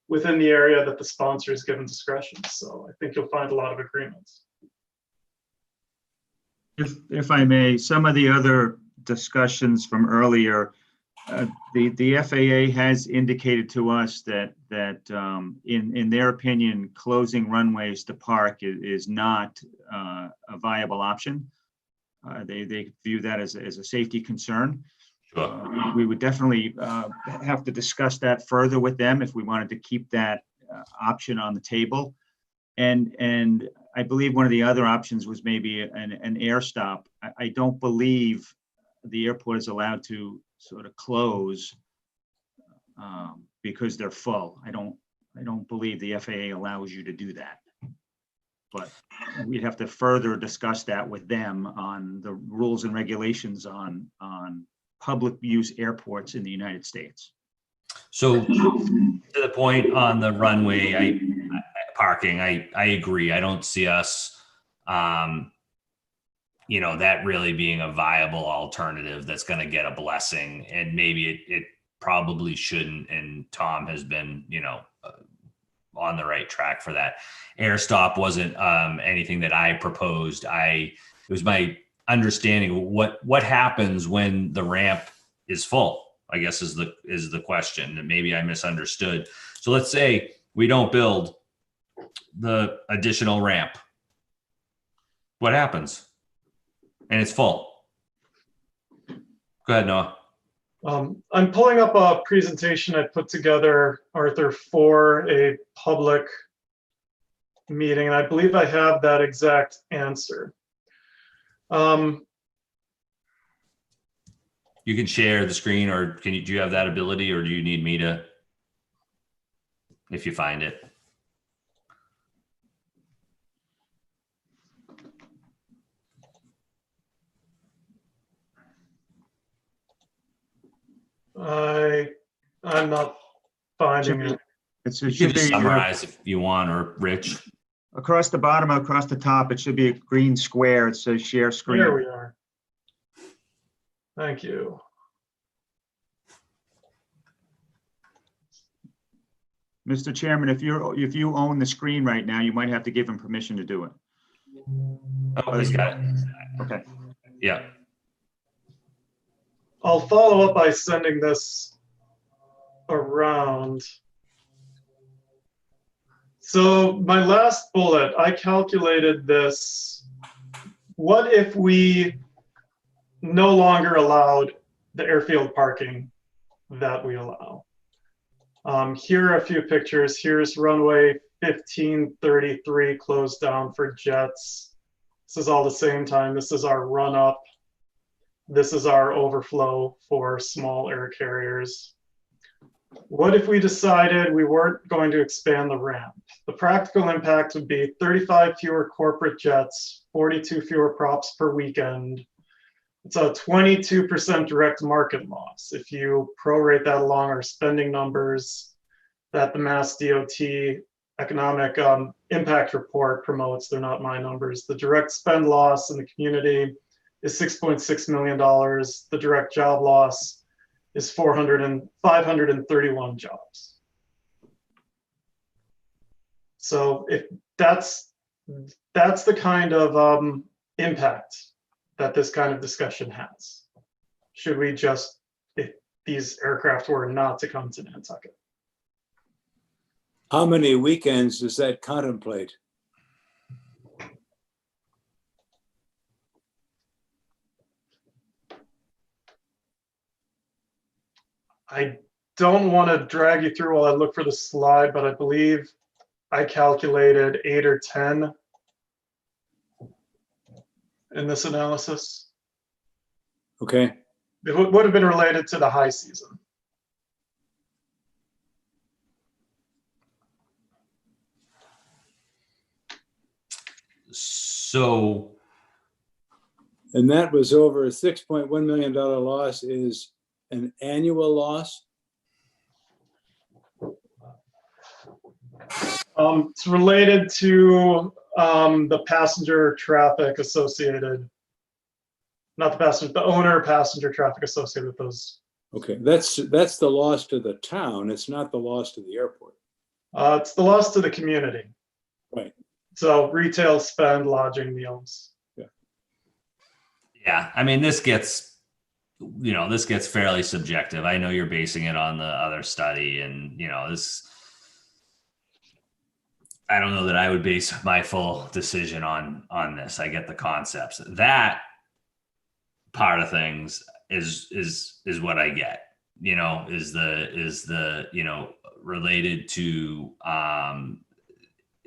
Speaker 2: within the area that the sponsor is given discretion. So I think you'll find a lot of agreements.
Speaker 3: If I may, some of the other discussions from earlier The FAA has indicated to us that in their opinion, closing runways to park is not a viable option. They view that as a safety concern.
Speaker 1: Sure.
Speaker 3: We would definitely have to discuss that further with them if we wanted to keep that option on the table. And I believe one of the other options was maybe an air stop. I don't believe the airport is allowed to sort of close because they're full. I don't believe the FAA allows you to do that. But we'd have to further discuss that with them on the rules and regulations on public use airports in the United States.
Speaker 1: So to the point on the runway, parking, I agree. I don't see us, that really being a viable alternative that's going to get a blessing, and maybe it probably shouldn't. And Tom has been, on the right track for that. Air stop wasn't anything that I proposed. It was my understanding what happens when the ramp is full, I guess is the question, and maybe I misunderstood. So let's say we don't build the additional ramp. What happens? And it's full. Go ahead, Noah.
Speaker 2: I'm pulling up a presentation I put together, Arthur, for a public meeting, and I believe I have that exact answer.
Speaker 1: You can share the screen, or do you have that ability, or do you need me to, if you find it?
Speaker 2: I'm not finding it.
Speaker 3: It
Speaker 1: You
Speaker 3: should
Speaker 1: can just
Speaker 3: be
Speaker 1: summarize if you want, or Rich.
Speaker 3: across the bottom, across the top. It should be a green square. It says share screen.
Speaker 2: There we are. Thank you.
Speaker 3: Mr. Chairman, if you own the screen right now, you might have to give him permission to do it.
Speaker 1: Oh, he's got it.
Speaker 3: Okay.
Speaker 1: Yeah.
Speaker 2: I'll follow up by sending this around. So my last bullet, I calculated this. What if we no longer allowed the airfield parking that we allow? Here are a few pictures. Here's runway 1533 closed down for jets. This is all the same time. This is our run up. This is our overflow for small air carriers. What if we decided we weren't going to expand the ramp? The practical impact would be 35 fewer corporate jets, 42 fewer props per weekend. It's a 22% direct market loss. If you prorate that along our spending numbers that the Mass DOT economic impact report promotes, they're not my numbers. The direct spend loss in the community is $6.6 million. The direct job loss is 531 jobs. So if that's the kind of impact that this kind of discussion has, should we just, if these aircraft were not to come to Nantucket?
Speaker 4: How many weekends does that contemplate?
Speaker 2: I don't want to drag you through while I look for the slide, but I believe I calculated 8 or 10 in this analysis.
Speaker 4: Okay.
Speaker 2: It would have been related to the high season.
Speaker 1: So,
Speaker 4: And that was over a $6.1 million loss is an annual loss?
Speaker 2: It's related to the passenger traffic associated, not the passenger, the owner passenger traffic associated with those.
Speaker 4: Okay, that's the loss to the town. It's not the loss to the airport.
Speaker 2: It's the loss to the community.
Speaker 4: Right.
Speaker 2: So retail spend, lodging, meals.
Speaker 1: yeah, I mean, this gets this gets fairly subjective. I know you're basing it on the other study, and I don't know that I would base my full decision on this. I get the concepts. That part of things is what I get. Is the related to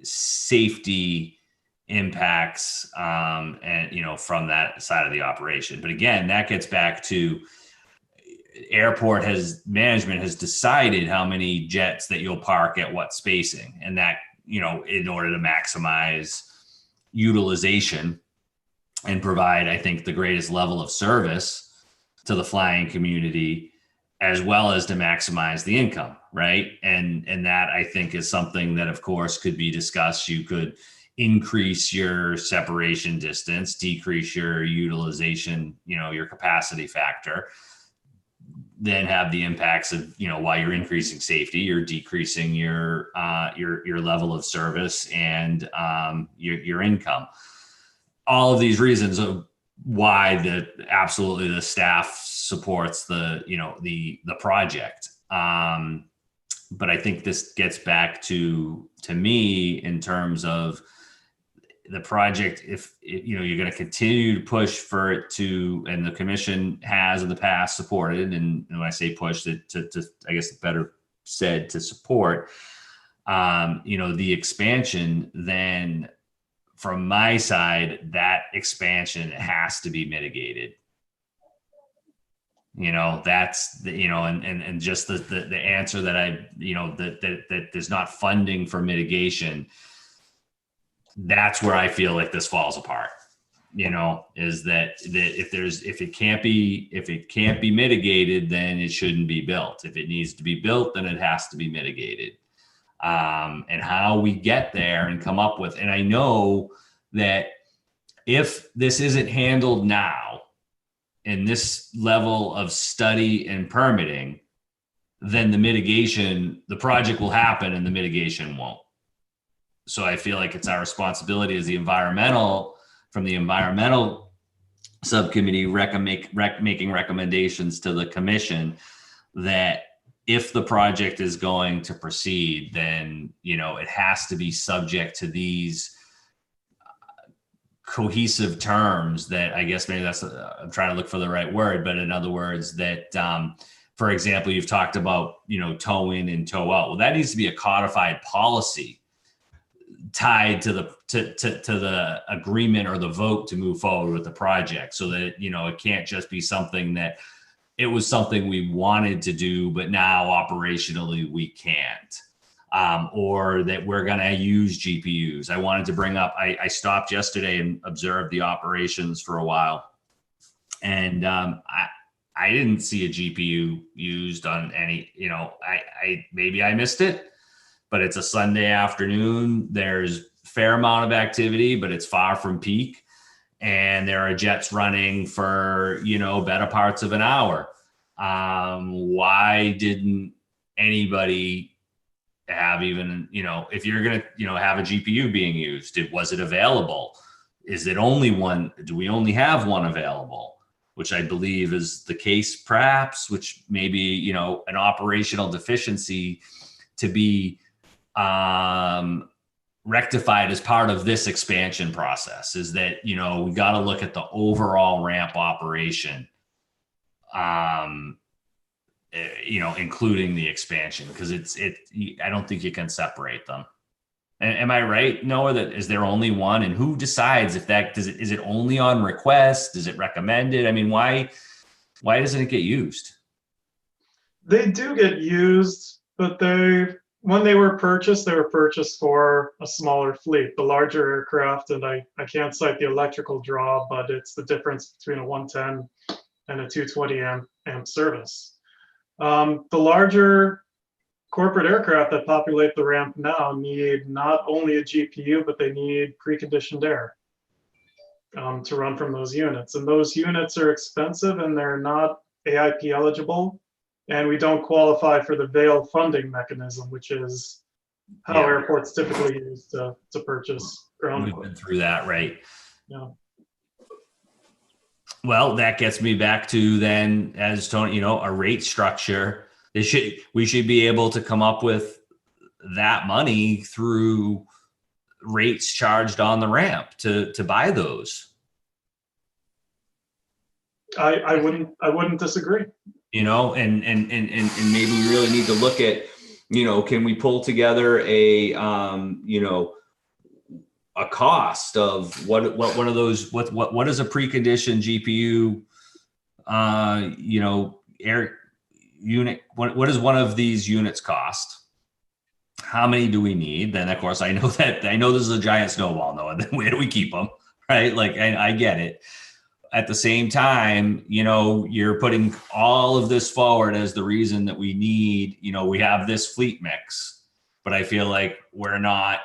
Speaker 1: safety impacts and from that side of the operation. But again, that gets back to airport management has decided how many jets that you'll park at what spacing, and that in order to maximize utilization and provide, I think, the greatest level of service to the flying community, as well as to maximize the income, right? And that, I think, is something that, of course, could be discussed. You could increase your separation distance, decrease your utilization, your capacity factor, then have the impacts of, while you're increasing safety, you're decreasing your level of service and your income. All of these reasons of why absolutely the staff supports the project. But I think this gets back to me in terms of the project. If you're going to continue to push for it to, and the commission has in the past supported, and when I say push, to I guess better said, to support, the expansion, then from my side, that expansion has to be mitigated. That's and just the answer that that there's not funding for mitigation. That's where I feel like this falls apart. Is that if it can't be mitigated, then it shouldn't be built. If it needs to be built, then it has to be mitigated. And how we get there and come up with, and I know that if this isn't handled now in this level of study and permitting, then the project will happen and the mitigation won't. So I feel like it's our responsibility as from the environmental subcommittee making recommendations to the commission that if the project is going to proceed, then it has to be subject to these cohesive terms that, I guess maybe I'm trying to look for the right word, but in other words, that for example, you've talked about tow in and tow out. Well, that needs to be a codified policy tied to the agreement or the vote to move forward with the project, so that it can't just be something that it was something we wanted to do, but now operationally we can't, or that we're going to use GPUs. I wanted to bring up, I stopped yesterday and observed the operations for a while, and I didn't see a GPU used on any, I maybe I missed it, but it's a Sunday afternoon. There's a fair amount of activity, but it's far from peak. And there are jets running for, better parts of an hour. Why didn't anybody have even, if you're going to, have a GPU being used, was it available? Is it only one? Do we only have one available? Which I believe is the case, perhaps, which may be, an operational deficiency to be rectified as part of this expansion process. Is that, we got to look at the overall ramp operation, including the expansion, because I don't think you can separate them. Am I right, Noah, that is there only one, and who decides if is it only on request? Is it recommended? I mean, why doesn't it get used?
Speaker 2: They do get used, but when they were purchased for a smaller fleet. The larger aircraft, and I can't cite the electrical draw, but it's the difference between a 110 and a 220 amp service. The larger corporate aircraft that populate the ramp now need not only a GPU, but they need preconditioned air to run from those units. And those units are expensive and they're not AIP eligible. And we don't qualify for the VAIL funding mechanism, which is how airports typically use to purchase ground
Speaker 1: equipment. We've been through that, right?
Speaker 2: Yeah.
Speaker 1: Well, that gets me back to then, as Tony, a rate structure. We should be able to come up with that money through rates charged on the ramp to buy those.
Speaker 2: I wouldn't disagree.
Speaker 1: And maybe we really need to look at, can we pull together a cost of what one of those, what is a preconditioned GPU, air unit, what does one of these units cost? How many do we need? Then of course I know this is a giant snowball, and then where do we keep them? Right? Like I get it. At the same time, you're putting all of this forward as the reason that we need, we have this fleet mix, but I feel like we're not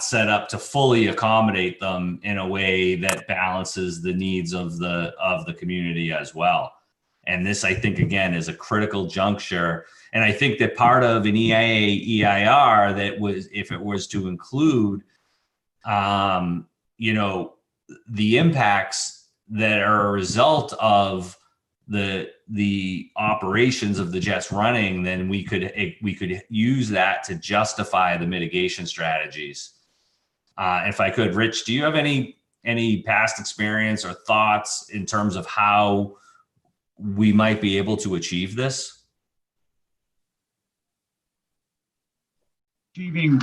Speaker 1: set up to fully accommodate them in a way that balances the needs of the community as well. And this, I think, again, is a critical juncture. And I think that part of an EIR that was, if it was to include, the impacts that are a result of the operations of the jets running, then we could use that to justify the mitigation strategies. If I could, Rich, do you have any past experience or thoughts in terms of how we might be able to achieve this?
Speaker 3: Achieving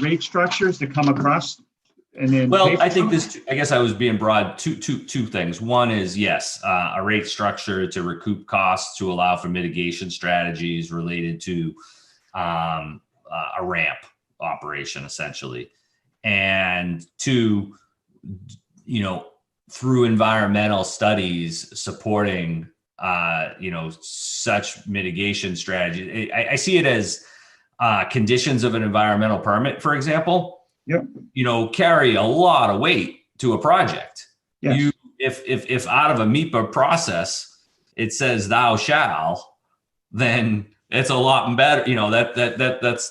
Speaker 3: rate structures that come across. And then,
Speaker 1: I guess I was being broad. Two things. One is, yes, a rate structure to recoup costs to allow for mitigation strategies related to a ramp operation, essentially. And two, through environmental studies supporting, such mitigation strategies. I see it as conditions of an environmental permit, for example.
Speaker 3: Yep.
Speaker 1: Carry a lot of weight to a project.
Speaker 3: Yes.
Speaker 1: If out of a MEPA process it says thou shall, then it's a lot better.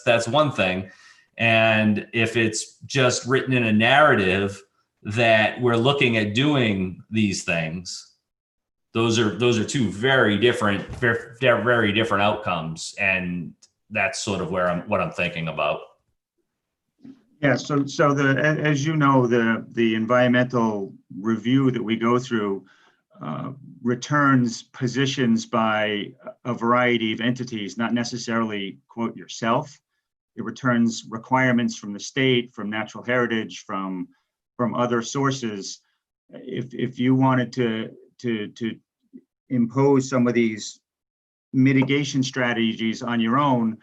Speaker 1: That's one thing. And if it's just written in a narrative that we're looking at doing these things, those are two very different outcomes. And that's sort of what I'm thinking about.
Speaker 3: Yeah, so as you know, the environmental review that we go through returns positions by a variety of entities, not necessarily, quote, yourself. It returns requirements from the state, from natural heritage, from other sources. If you wanted to impose some of these mitigation strategies on your own,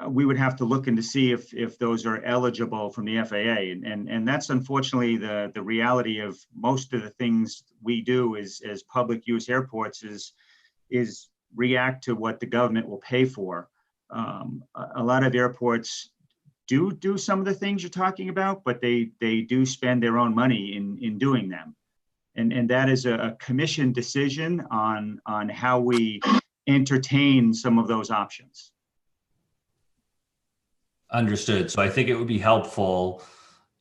Speaker 3: we would have to look into see if those are eligible from the FAA. And that's unfortunately the reality of most of the things we do as public use airports is react to what the government will pay for. A lot of airports do some of the things you're talking about, but they do spend their own money in doing them. And that is a commission decision on how we entertain some of those options.
Speaker 1: Understood. So I think it would be helpful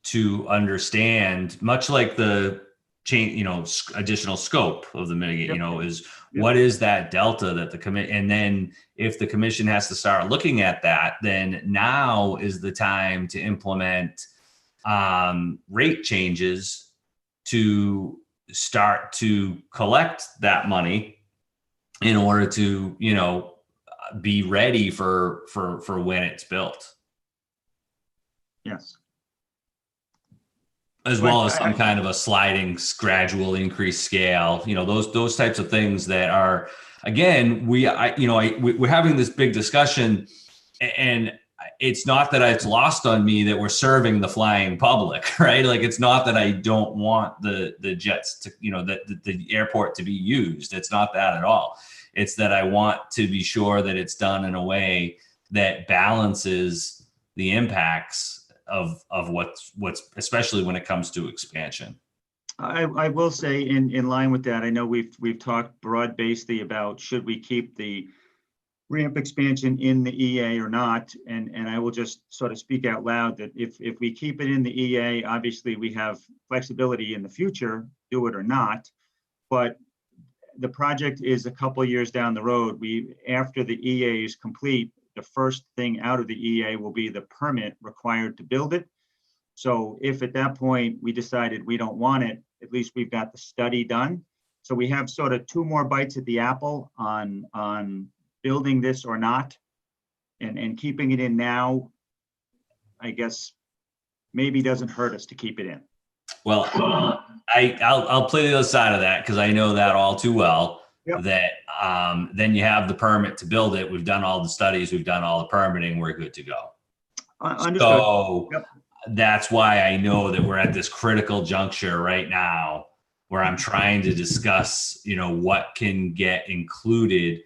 Speaker 1: to understand, much like the change, additional scope of the mitigate, what is that delta that the commission, and then if the commission has to start looking at that, then now is the time to implement rate changes to start to collect that money in order to, be ready for when it's built.
Speaker 3: Yes.
Speaker 1: As well as some kind of a sliding, gradual increase scale, those types of things that are, again, we're having this big discussion, and it's not that it's lost on me that we're serving the flying public, right? Like, it's not that I don't want the jets to, the airport to be used. It's not that at all. It's that I want to be sure that it's done in a way that balances the impacts of what's especially when it comes to expansion.
Speaker 3: I will say in line with that, I know we've talked broad-basedly about should we keep the ramp expansion in the EA or not. And I will just sort of speak out loud that if we keep it in the EA, obviously we have flexibility in the future, do it or not. But the project is a couple of years down the road. After the EA is complete, the first thing out of the EA will be the permit required to build it. So if at that point we decided we don't want it, at least we've got the study done. So we have sort of 2 more bites at the apple on building this or not, and keeping it in now, I guess maybe doesn't hurt us to keep it in.
Speaker 1: Well, I'll play the other side of that because I know that all too well.
Speaker 3: Yep.
Speaker 1: That then you have the permit to build it. We've done all the studies. We've done all the permitting. We're good to go.
Speaker 3: Understood.
Speaker 1: So
Speaker 3: Yep.
Speaker 1: That's why I know that we're at this critical juncture right now where I'm trying to discuss, what can get included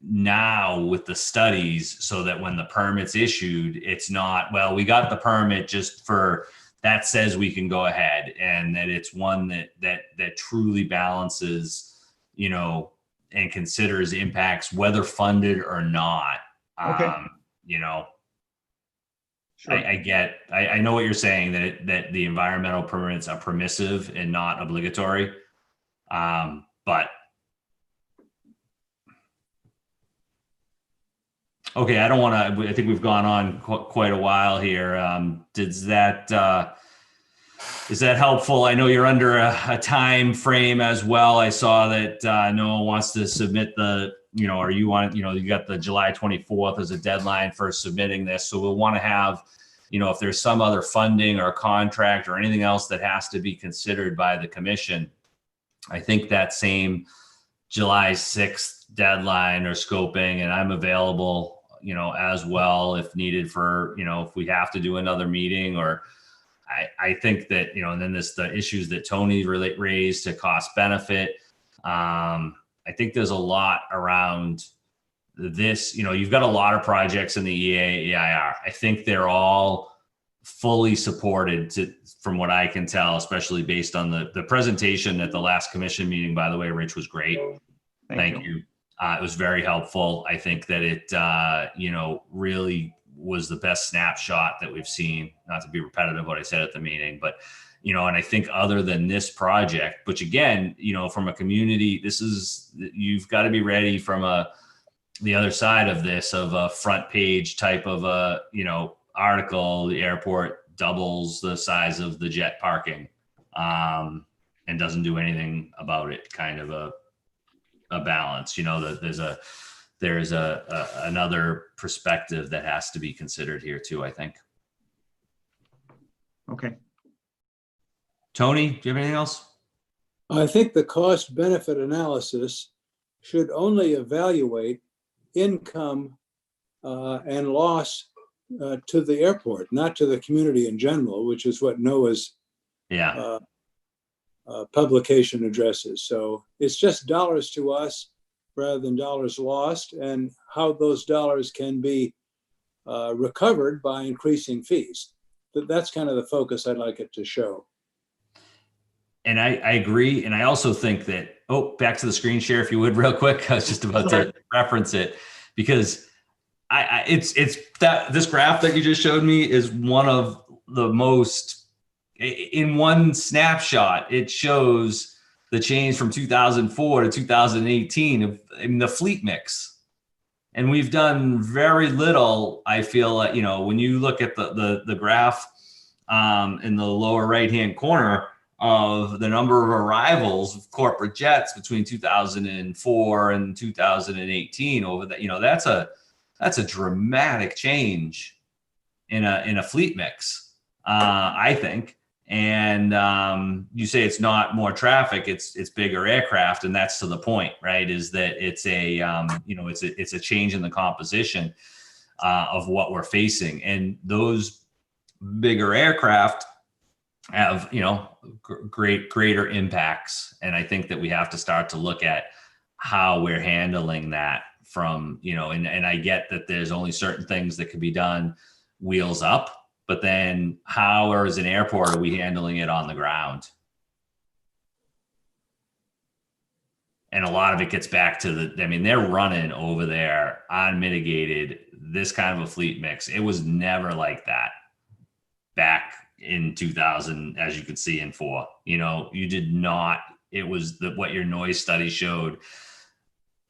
Speaker 1: now with the studies so that when the permit's issued, it's not, well, we got the permit just for that says we can go ahead, and that it's one that truly balances, and considers impacts whether funded or not.
Speaker 3: Okay. Sure.
Speaker 1: I know what you're saying, that the environmental permits are permissive and not obligatory. But okay, I think we've gone on quite a while here. Is that helpful? I know you're under a time frame as well. I saw that Noah wants to submit or you want, you got the July 24th as a deadline for submitting this. So we'll want to have, if there's some other funding or contract or anything else that has to be considered by the commission, I think that same July 6th deadline or scoping, and I'm available, as well if needed for, if we have to do another meeting, or I think that, and then the issues that Tony raised to cost benefit. I think there's a lot around this, you've got a lot of projects in the EA, EIR. I think they're all fully supported from what I can tell, especially based on the presentation at the last commission meeting, by the way, Rich, was great. Thank you. It was very helpful. I think that it, really was the best snapshot that we've seen, not to be repetitive what I said at the meeting, but and I think other than this project, which again, from a community, you've got to be ready from the other side of this, of a front page type of article. The airport doubles the size of the jet parking, and doesn't do anything about it. Kind of a balance, that there's another perspective that has to be considered here too, I think.
Speaker 3: Okay.
Speaker 1: Tony, do you have anything else?
Speaker 4: I think the cost benefit analysis should only evaluate income and loss to the airport, not to the community in general, which is what NOAA's publication addresses. So it's just dollars to us rather than dollars lost, and how those dollars can be recovered by increasing fees. That's kind of the focus I'd like it to show. And
Speaker 1: I agree. And I also think that, back to the screen share, if you would, real quick. I was just about to reference it, because it's that this graph that you just showed me is one of the most, in one snapshot, it shows the change from 2004 to 2018 in the fleet mix. And we've done very little, I feel like, when you look at the graph in the lower right-hand corner of the number of arrivals of corporate jets between 2004 and 2018, over that, that's a dramatic change in a fleet mix, I think. And you say it's not more traffic, it's bigger aircraft, and that's to the point, right? Is that it's it's a change in the composition of what we're facing, and those bigger aircraft have greater impacts. And I think that we have to start to look at how we're handling that from and I get that there's only certain things that can be done wheels up, but then how, or as an airport, are we handling it on the ground? And a lot of it gets back to they're running over there unmitigated, this kind of a fleet mix. It was never like that back in 2000, as you could see in 4. You did not, it was what your noise study showed,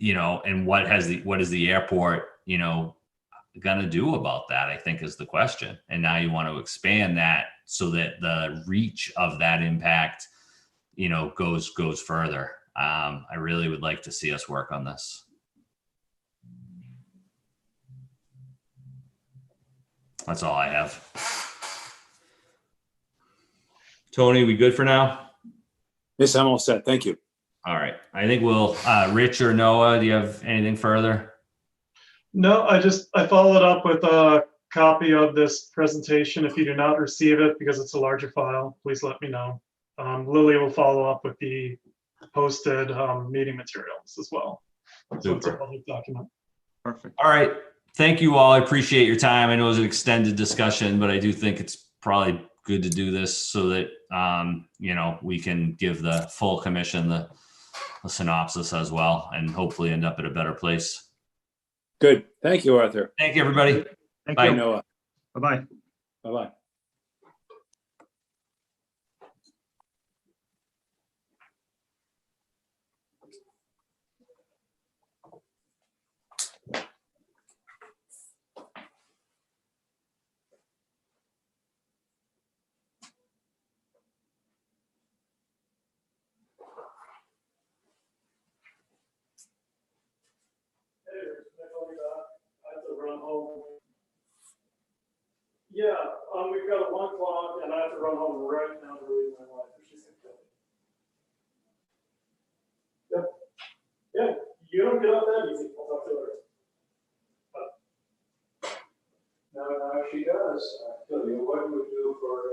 Speaker 1: and what is the airport, going to do about that, I think is the question. And now you want to expand that so that the reach of that impact, goes further. I really would like to see us work on this. That's all I have. Tony, we good for now?
Speaker 4: Yes, I'm all set. Thank you.
Speaker 1: All right. I think we'll, Rich or Noah, do you have anything further?
Speaker 2: No, I followed up with a copy of this presentation. If you do not receive it because it's a larger file, please let me know. Lily will follow up with the posted meeting materials as well. So it's a public document.
Speaker 3: Perfect.
Speaker 1: All right. Thank you all. I appreciate your time. I know it was an extended discussion, but I do think it's probably good to do this so that, we can give the full commission the synopsis as well, and hopefully end up at a better place.
Speaker 4: Good. Thank you, Arthur.
Speaker 1: Thank you, everybody.
Speaker 3: Thank
Speaker 1: Bye.
Speaker 3: you.
Speaker 4: Noah.
Speaker 3: Bye-bye.
Speaker 4: Bye-bye.
Speaker 2: I have to run home. Yeah, we've got a 1 o'clock and I have to run home right now to relieve my wife. She's gonna kill me. Yep. Yeah, you don't get up that easy. I'll talk to you later.
Speaker 5: Now, if she does, I tell you, what we do for